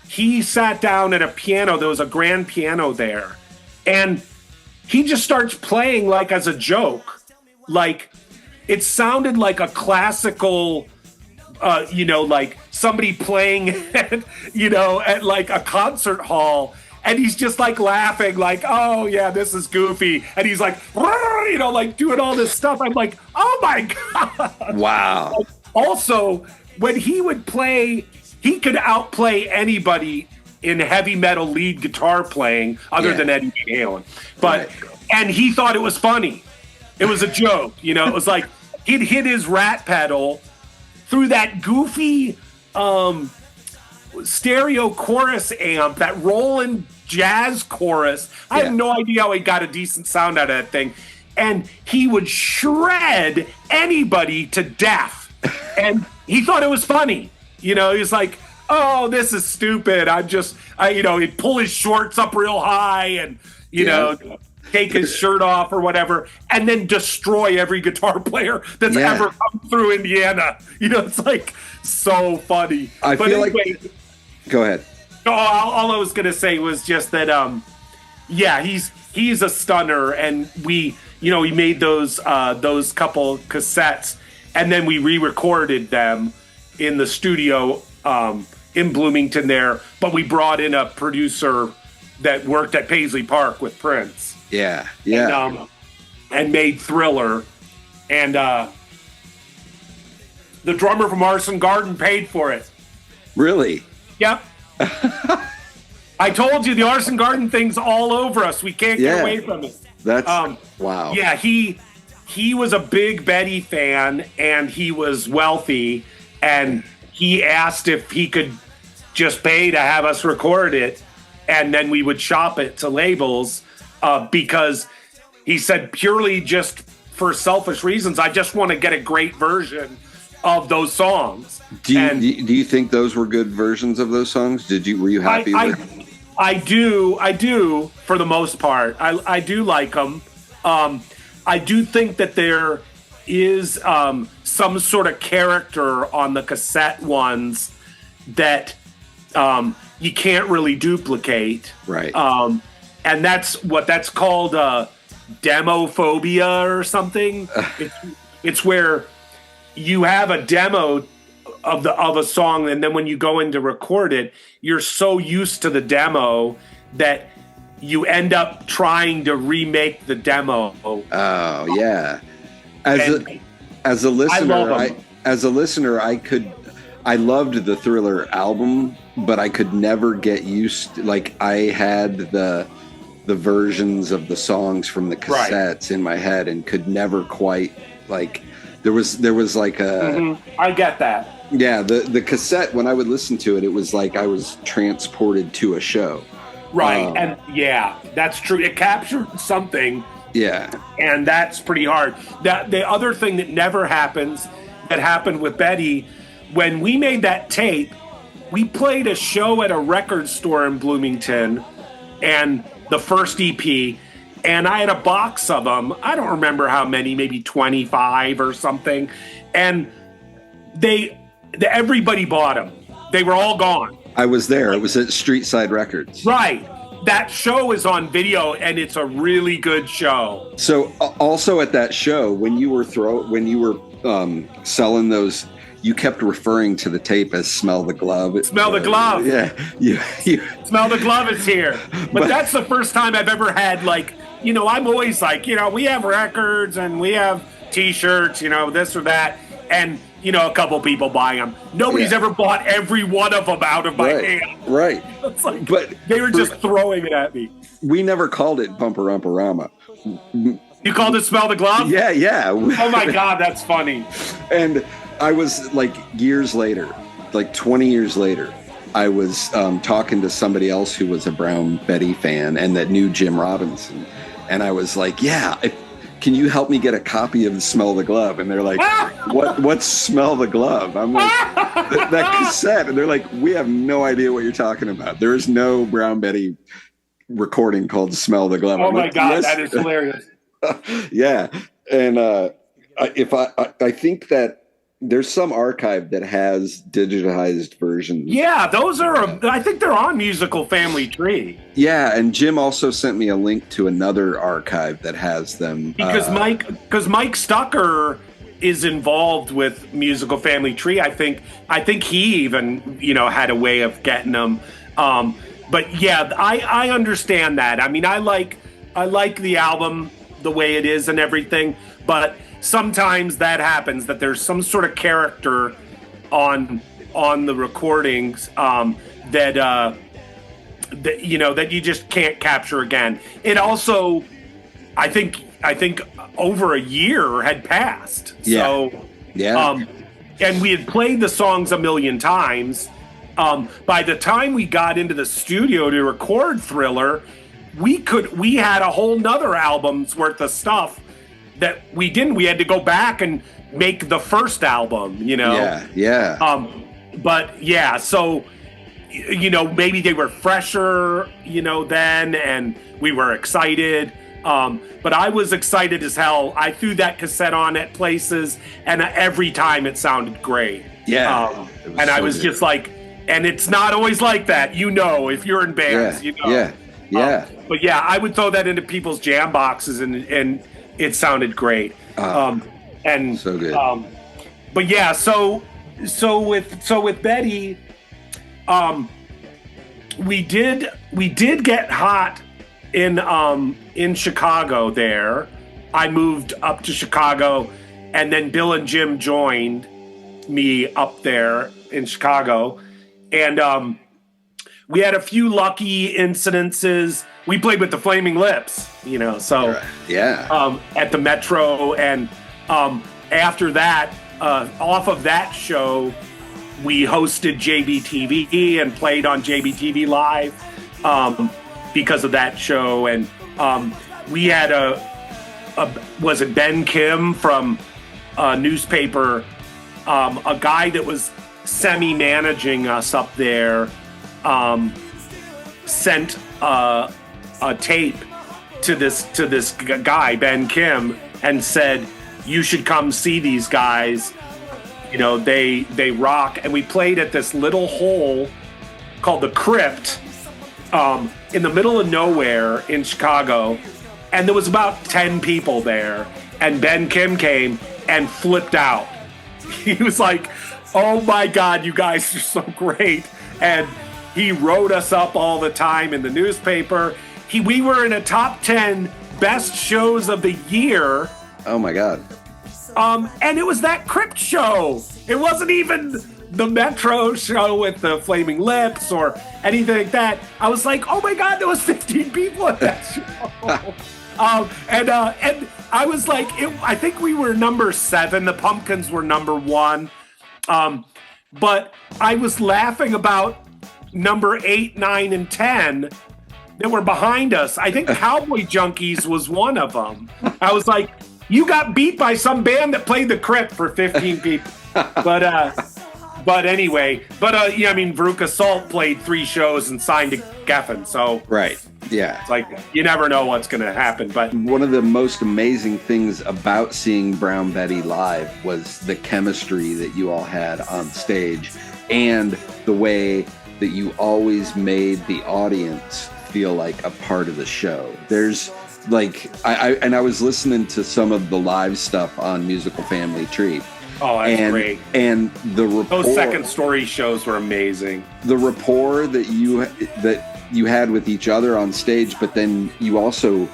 he sat down at a piano. There was a grand piano there, and he just starts playing like as a joke. Like, it sounded like a classical, like somebody playing at like a concert hall. And he's just like laughing, like, oh yeah, this is goofy. And he's like, like doing all this stuff. I'm like, oh my God. Wow. Also, when he would play, he could outplay anybody in heavy metal lead guitar playing other than Eddie Van Halen. But, and he thought it was funny. It was a joke, it was like, he'd hit his rat pedal through that goofy, stereo chorus amp, that Roland jazz chorus. I have no idea how he got a decent sound out of that thing. And he would shred anybody to death. And he thought it was funny. He was like, oh, this is stupid. He'd pull his shorts up real high and, take his shirt off or whatever, and then destroy every guitar player that's ever come through Indiana. It's like so funny. I feel like... Go ahead. all I was gonna say was just that, yeah, he's a stunner, and we made those couple cassettes, and then we re-recorded them in the studio in Bloomington there, but we brought in a producer that worked at Paisley Park with Prince. Yeah. And made Thriller, and the drummer from Arson Garden paid for it. Really? Yep. I told you the Arson Garden thing's all over us. We can't get away from it. That's wow. Yeah, he was a big Betty fan, and he was wealthy, and he asked if he could just pay to have us record it, and then we would shop it to labels, because he said purely just for selfish reasons, I just want to get a great version of those songs. Do you think those were good versions of those songs? Were you happy with? I do for the most part. I do like them. I do think that there is some sort of character on the cassette ones that you can't really duplicate. Right. And that's called demophobia or something. It's where you have a demo of a song, and then when you go in to record it, you're so used to the demo that you end up trying to remake the demo. Oh yeah. As a listener, I loved the Thriller album, but I could never get used to, like, I had the versions of the songs from the cassettes in my head and could never quite, like, there was like a I get that. Yeah, the cassette, when I would listen to it, it was like I was transported to a show. Right. And yeah, that's true. It captured something. Yeah. And that's pretty hard. The other thing that never happens, that happened with Betty, when we made that tape, we played a show at a record store in Bloomington, and the first EP, and I had a box of them. I don't remember how many, maybe 25 or something. And everybody bought them. They were all gone. I was there. It was at Street Side Records. Right. That show is on video, and it's a really good show. So also at that show, when you were selling those, you kept referring to the tape as "Smell the Glove." Smell the glove. Yeah. You Smell the glove is here. But that's the first time I've ever had, like, I'm always like, we have records and we have T-shirts, this or that. And, a couple people buying them. Nobody's ever bought every one of them out of my hand. Right. It's like, but they were just throwing it at me. We never called it Bumper Umperama. You called it Smell the Glove? Yeah. Oh my God, that's funny. And I was, like, years later, like 20 years later, I was talking to somebody else who was a Brown Betty fan and that knew Jim Robinson. And I was like, can you help me get a copy of Smell the Glove? And they're like, what's Smell the Glove? I'm like, that cassette. And they're like, we have no idea what you're talking about. There is no Brown Betty recording called Smell the Glove. Oh my God, that is hilarious. Yeah. And I think that there's some archive that has digitized versions. Yeah, those are, I think they're on Musical Family Tree. Yeah, and Jim also sent me a link to another archive that has them. Because Mike Stucker is involved with Musical Family Tree. I think he even, had a way of getting them. But yeah, I understand that. I mean, I like the album the way it is and everything, but sometimes that happens, that there's some sort of character on the recordings that you just can't capture again. It also, I think over a year had passed. Yeah. So yeah. And we had played the songs a million times. By the time we got into the studio to record Thriller, we had a whole nother album's worth of stuff that we didn't. We had to go back and make the first album, Yeah. But yeah, so, maybe they were fresher, then, and we were excited. But I was excited as hell. I threw that cassette on at places, and every time it sounded great. Yeah. I was just like, and it's not always like that. If you're in bands, Yeah. But yeah, I would throw that into people's jam boxes, and it sounded great. And so good. But yeah, so with Betty, we did get hot in Chicago there. I moved up to Chicago, and then Bill and Jim joined me up there in Chicago. And we had a few lucky incidences. We played with the Flaming Lips, at the Metro. And after that, off of that show, we hosted JBTV and played on JBTV Live because of that show. And we had was it Ben Kim from a newspaper, a guy that was semi-managing us up there, sent a tape to this guy, Ben Kim, and said, you should come see these guys. They rock. And we played at this little hole called the Crypt in the middle of nowhere in Chicago. And there was about 10 people there. And Ben Kim came and flipped out. He was like, oh my God, you guys are so great. And he wrote us up all the time in the newspaper. We were in a top 10 best shows of the year. Oh my God. And it was that Crypt show. It wasn't even the Metro show with the Flaming Lips or anything like that. I was like, oh my God, there was 15 people at that show. And I was like, I think we were number 7. The Pumpkins were number 1. But I was laughing about number 8, 9, and 10 that were behind us. I think Cowboy Junkies was one of them. I was like, you got beat by some band that played the Crypt for 15 people. But anyway, Veruca Salt played 3 shows and signed to Geffen. So right. Yeah. It's like, you never know what's going to happen. But one of the most amazing things about seeing Brown Betty live was the chemistry that you all had on stage and the way that you always made the audience feel like a part of the show. There's I was listening to some of the live stuff on Musical Family Tree. Oh, that's great. And the rapport, those Second Story shows were amazing. The rapport that you had with each other on stage, but then you also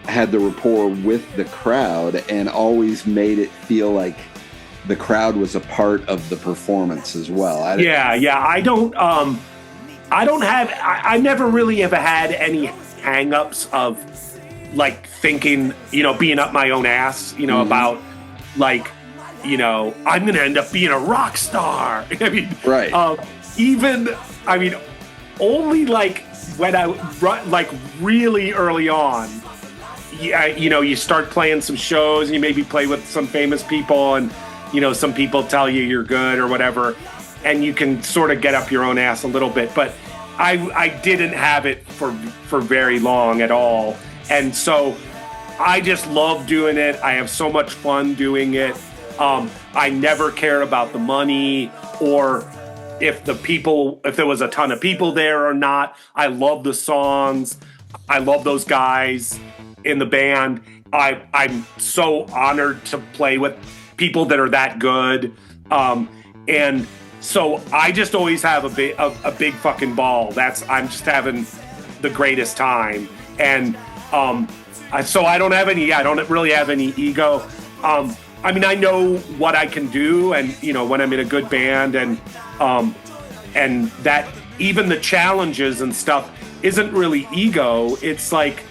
had the rapport with the crowd and always made it feel like the crowd was a part of the performance as well. I never really have had any hang-ups of like thinking, being up my own ass, about like, I'm going to end up being a rock star. Right. Only like when really early on, you start playing some shows and you maybe play with some famous people and, some people tell you you're good or whatever, and you can sort of get up your own ass a little bit. But I didn't have it for very long at all. And so I just love doing it. I have so much fun doing it. I never cared about the money or if there was a ton of people there or not. I love the songs. I love those guys in the band. I'm so honored to play with people that are that good. And so I just always have a big fucking ball. I'm just having the greatest time. And so I don't really have any ego. I know what I can do, and when I'm in a good band, and that even the challenges and stuff isn't really ego. It's like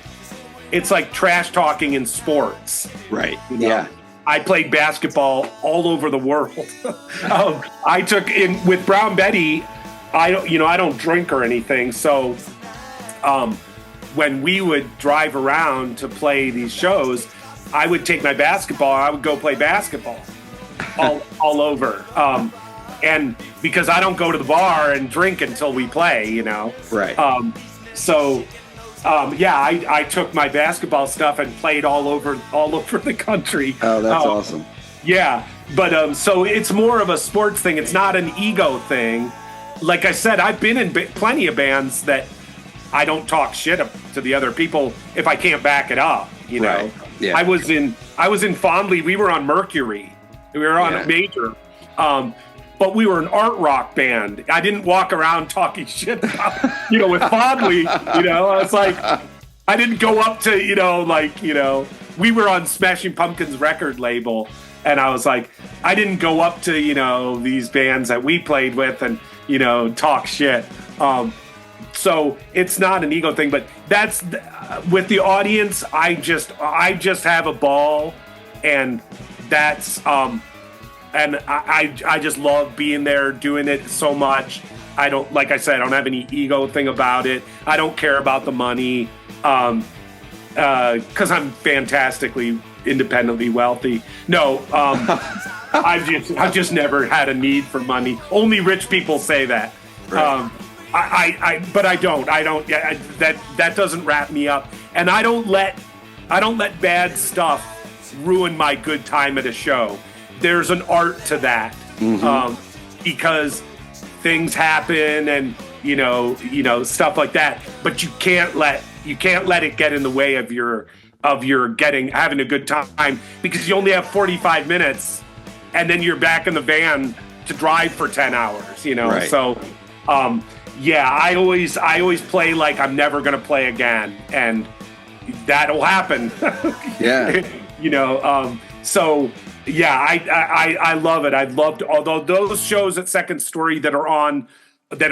trash talking in sports. Right. Yeah. I played basketball all over the world. I took in with Brown Betty. I don't drink or anything, so when we would drive around to play these shows, I would take my basketball. I would go play basketball all over. And because I don't go to the bar and drink until we play, Right. I took my basketball stuff and played all over the country. Oh, that's awesome. Yeah. But so it's more of a sports thing. It's not an ego thing. like I said, I've been in plenty of bands that I don't talk shit to the other people if I can't back it up. You know, Right. Yeah. I was in Fondly. We were on Mercury. We were on a major, but we were an art rock band. I didn't walk around talking shit about, with Fondly. I was like, I didn't go up to, we were on Smashing Pumpkins record label, and I was like, I didn't go up to, these bands that we played with and, talk shit. So it's not an ego thing, but that's with the audience. I just have a ball, and that's and I just love being there, doing it so much. I don't, like I said, I don't have any ego thing about it. I don't care about the money, because I'm fantastically independently wealthy. No, I've just never had a need for money. Only rich people say that. Right. But I don't. Yeah, that doesn't wrap me up, and I don't let bad stuff ruin my good time at a show. There's an art to that, because things happen, and stuff like that. But you can't let it get in the way of your having a good time, because you only have 45 minutes, and then you're back in the van to drive for 10 hours. Right. So. Yeah, I always play like I'm never gonna play again, and that'll happen. Yeah. So yeah, I love it. I've loved, although those shows at Second Story that are a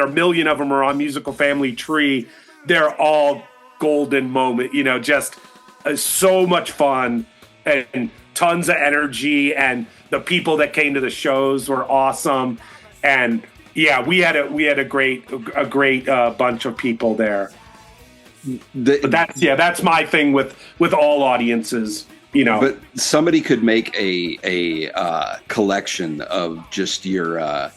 million of them are on Musical Family Tree, they're all golden moment. Just so much fun and tons of energy, and the people that came to the shows were awesome, and. Yeah, we had a great bunch of people there. But that's my thing with all audiences, But somebody could make a collection of just your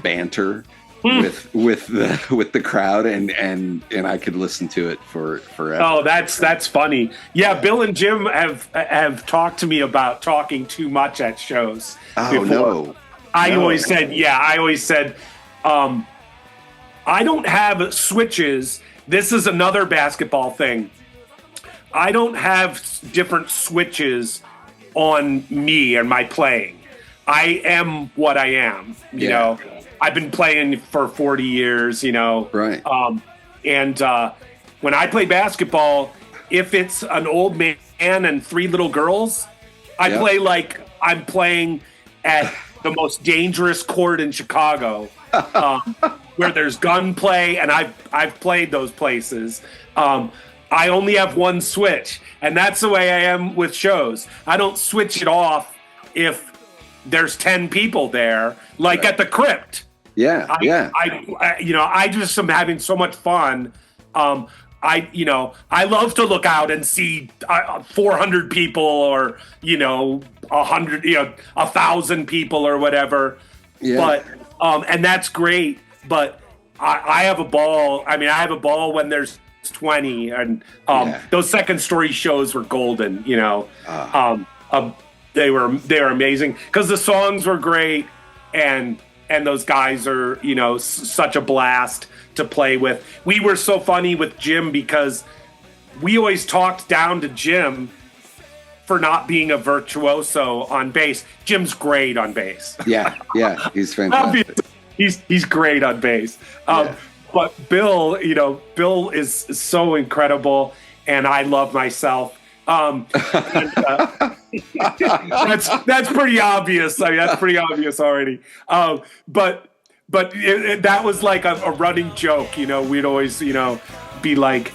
banter with the crowd, and I could listen to it forever. Oh, that's funny. Yeah, Bill and Jim have talked to me about talking too much at shows. Oh before. no! I always said. I don't have switches. This is another basketball thing. I don't have different switches on me and my playing. I am what I am. You know, I've been playing for 40 years, Right. And when I play basketball, if it's an old man and three little girls, I play like I'm playing at the most dangerous court in Chicago, where there's gunplay, and I've played those places. I only have one switch, and that's the way I am with shows. I don't switch it off if there's 10 people there, like at the Crypt. I just am having so much fun. I love to look out and see 400 people, or 100, 1,000 people or whatever. Yeah. But and that's great. But I have a ball. I mean, I have a ball when there's 20, and those Second Story shows were golden. They were amazing because the songs were great, and those guys are such a blast to play with. We were so funny with Jim because we always talked down to Jim for not being a virtuoso on bass. Jim's great on bass. Yeah, he's fantastic. He's great on bass. But Bill, Bill is so incredible, and I love myself. That's pretty obvious. I mean, that's pretty obvious already. But that was like a running joke. We'd always, be like,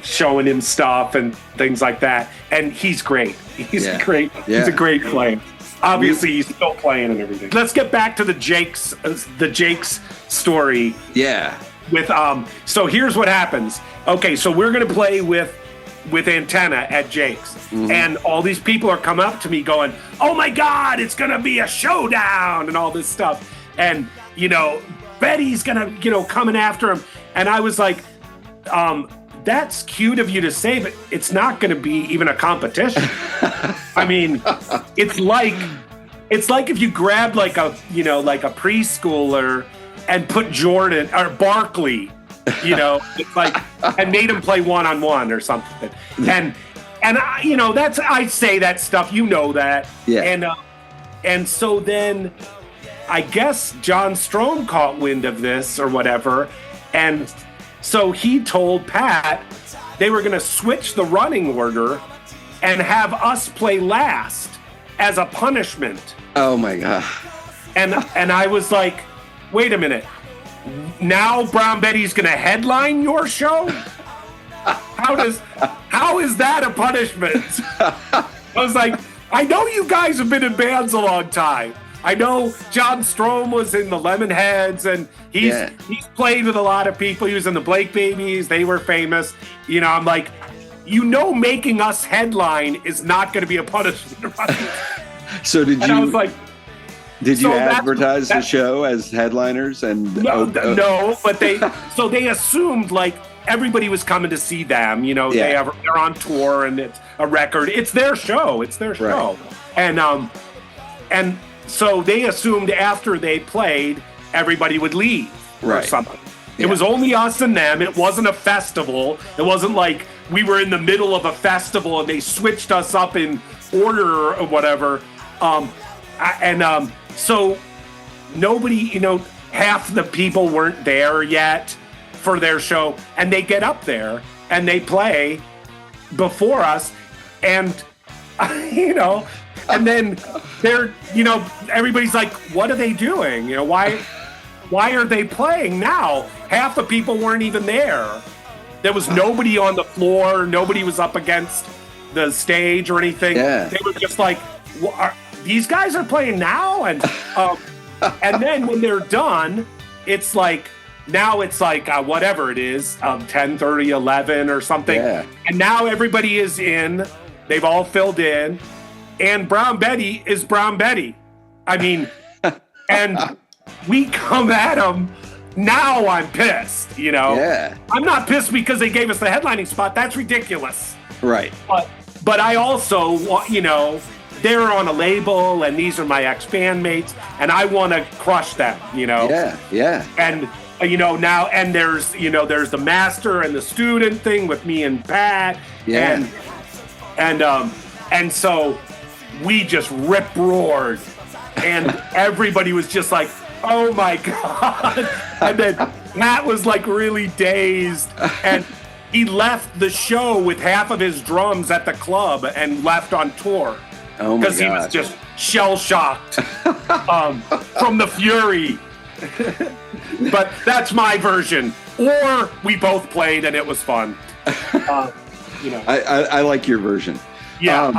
showing him stuff and things like that. And he's great. He's great. Yeah. He's a great player. Obviously, he's still playing and everything. Let's get back to the Jake's story. Yeah. With so here's what happens. Okay, so we're gonna play with Antenna at Jake's, and all these people are coming up to me going, "Oh my God, it's gonna be a showdown!" and all this stuff. And Betty's gonna coming after him. And I was like, that's cute of you to say, but it's not going to be even a competition. I mean, it's like if you grabbed like a preschooler and put Jordan or Barkley, it's like, and made him play one-on-one or something. And I say that stuff, that. Yeah. And so then I guess John Strome caught wind of this or whatever. And so he told Pat they were going to switch the running order and have us play last as a punishment. Oh my God. And I was like, wait a minute. Now Brown Betty's going to headline your show? How is that a punishment? I was like, I know you guys have been in bands a long time. I know John Strome was in the Lemonheads, and he's played with a lot of people. He was in the Blake Babies. They were famous. I'm like, making us headline is not going to be a punishment. So did you? And I was like, did you advertise the show as headliners? And no, but they assumed like everybody was coming to see them. They're on tour and it's a record. It's their show. Right. And so they assumed after they played, everybody would leave or something. It was only us and them. It wasn't a festival. It wasn't like we were in the middle of a festival and they switched us up in order or whatever. So nobody, half the people weren't there yet for their show, and they get up there and they play before us, and and then they're, everybody's like, what are they doing? Why are they playing now? Half the people weren't even there. There was nobody on the floor. Nobody was up against the stage or anything. Yeah. They were just like, these guys are playing now? And then when they're done, it's like, now it's like whatever it is, 10:30, 11 or something. Yeah. And now everybody is in. They've all filled in. And Brown Betty is Brown Betty. I mean, and we come at them. Now I'm pissed, Yeah. I'm not pissed because they gave us the headlining spot. That's ridiculous. Right. But I also, they're on a label, and these are my ex-bandmates, and I want to crush them, Yeah, yeah. And, now, and there's the master and the student thing with me and Pat. Yeah. And so we just rip-roared, and everybody was just like, oh my God. And then Pat was like really dazed, and he left the show with half of his drums at the club and left on tour. Oh my God. Because he was just shell-shocked from the fury. But that's my version. Or we both played and it was fun. I like your version. Yeah,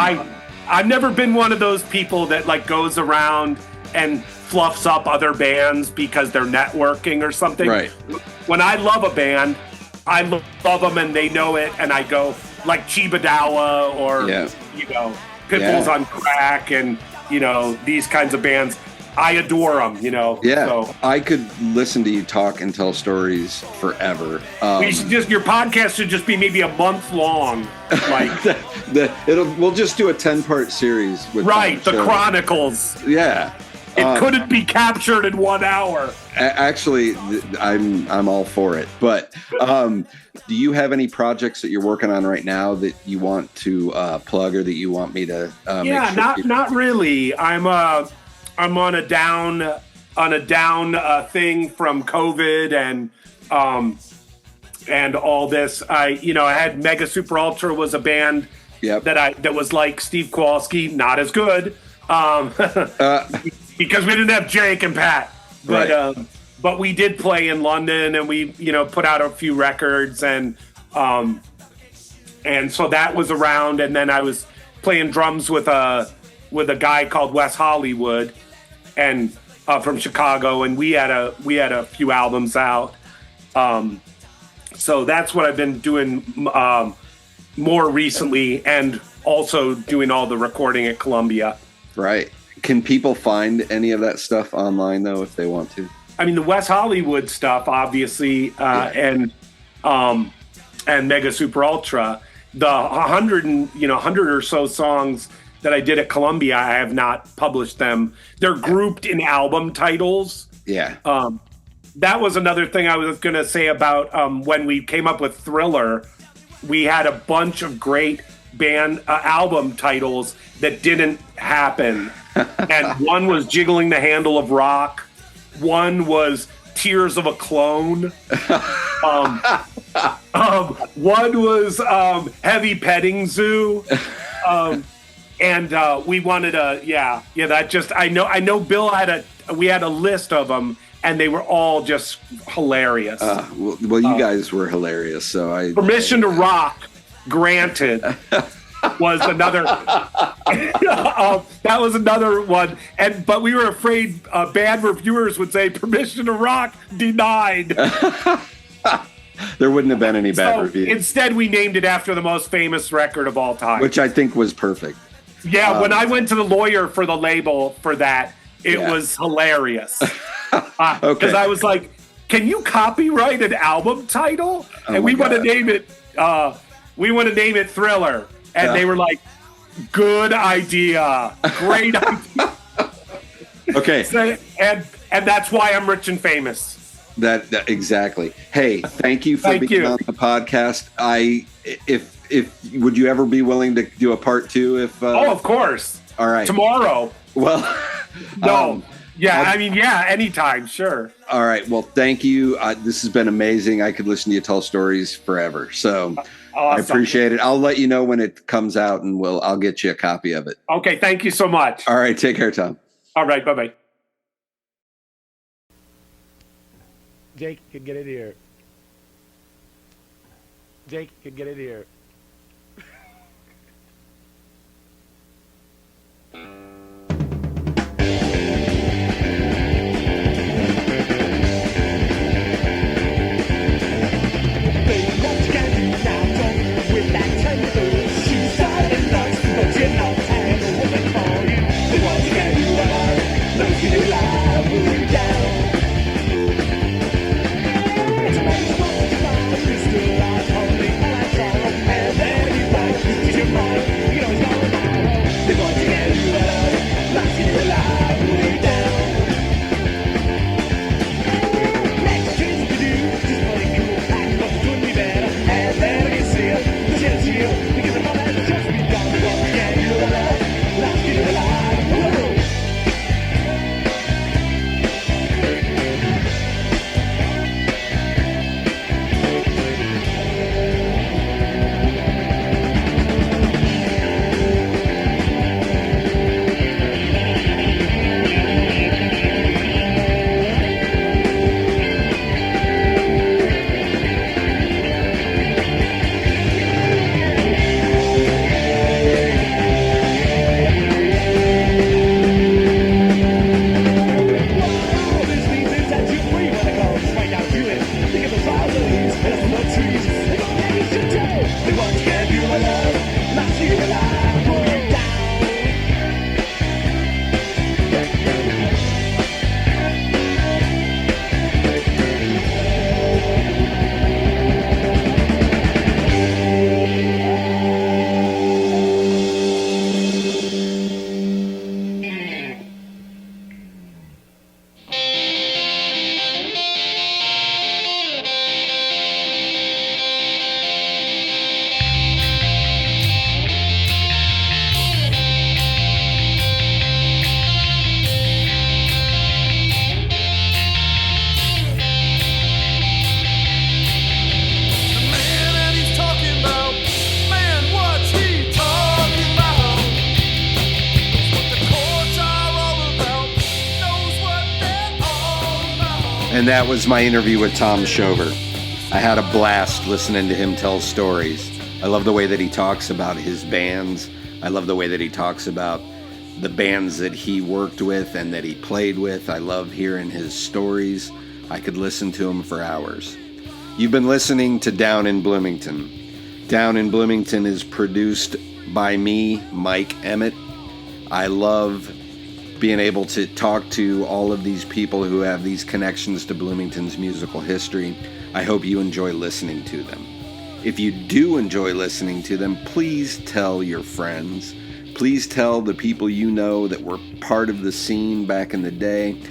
I've never been one of those people that like goes around and fluffs up other bands because they're networking or something. Right. When I love a band, I love them and they know it, and I go like Chibadawa or Pitbull's on Crack and these kinds of bands. I adore them, Yeah, So I could listen to you talk and tell stories forever. we should your podcast should just be maybe a month long, like we'll just do a 10-part series with the Chronicles. Yeah, it couldn't be captured in 1 hour. Actually, I'm all for it. But do you have any projects that you're working on right now that you want to plug, or that you want me to? Not really. I'm on a down thing from COVID and all this. I had Mega Super Ultra was a band that was like Steve Kowalski, not as good because we didn't have Jake and Pat, but we did play in London, and we put out a few records, and so that was around, and then I was playing drums with a guy called Wes Hollywood, and from Chicago, and we had a few albums out. So that's what I've been doing more recently, and also doing all the recording at Columbia. Right. Can people find any of that stuff online though, if they want to? I mean, the West Hollywood stuff, obviously, and Mega Super Ultra, the 100 or so songs that I did at Columbia, I have not published them. They're grouped in album titles. Yeah. that was another thing I was going to say about when we came up with Thriller. We had a bunch of great band album titles that didn't happen. And one was Jiggling the Handle of Rock. One was Tears of a Clone. One was Heavy Petting Zoo. And we wanted that just, I know Bill we had a list of them, and they were all just hilarious. Well, you guys were hilarious. So Permission to Rock, granted, was another. That was another one, but we were afraid bad reviewers would say Permission to Rock denied. There wouldn't have been any bad reviews. Instead, we named it after the most famous record of all time, which I think was perfect. Yeah, when I went to the lawyer for the label for that, it was hilarious. Because I was like, "Can you copyright an album title?" And we want to name it. We want to name it Thriller, and they were like, "Good idea, great idea." Okay, and that's why I'm rich and famous. That exactly. Hey, thank you for being on the podcast. If would you ever be willing to do a part 2? If of course. All right. Tomorrow. Well, no. Anytime, sure. All right. Well, thank you. This has been amazing. I could listen to you tell stories forever. So awesome. I appreciate it. I'll let you know when it comes out, and I'll get you a copy of it. Okay. Thank you so much. All right. Take care, Tom. All right. Bye-bye. Jake can get in here. Jake can get in here. And that was my interview with Tom Shover. I had a blast listening to him tell stories. I love the way that he talks about his bands. I love the way that he talks about the bands that he worked with and that he played with. I love hearing his stories. I could listen to him for hours. You've been listening to Down in Bloomington. Down in Bloomington is produced by me, Mike Emmett. I love being able to talk to all of these people who have these connections to Bloomington's musical history. I hope you enjoy listening to them. If you do enjoy listening to them, please tell your friends. Please tell the people you know that were part of the scene back in the day.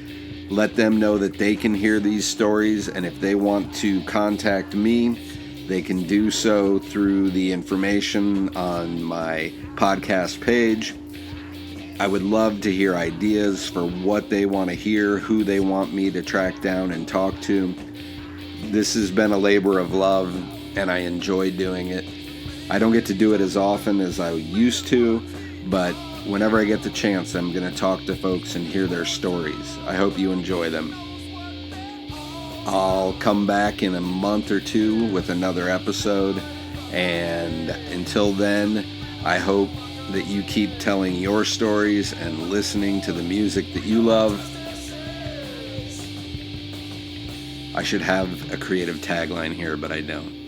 Let them know that they can hear these stories, and if they want to contact me, they can do so through the information on my podcast page. I would love to hear ideas for what they want to hear, who they want me to track down and talk to. This has been a labor of love, and I enjoy doing it. I don't get to do it as often as I used to, but whenever I get the chance, I'm going to talk to folks and hear their stories. I hope you enjoy them. I'll come back in a month or two with another episode, and until then, I hope that you keep telling your stories and listening to the music that you love. I should have a creative tagline here, but I don't.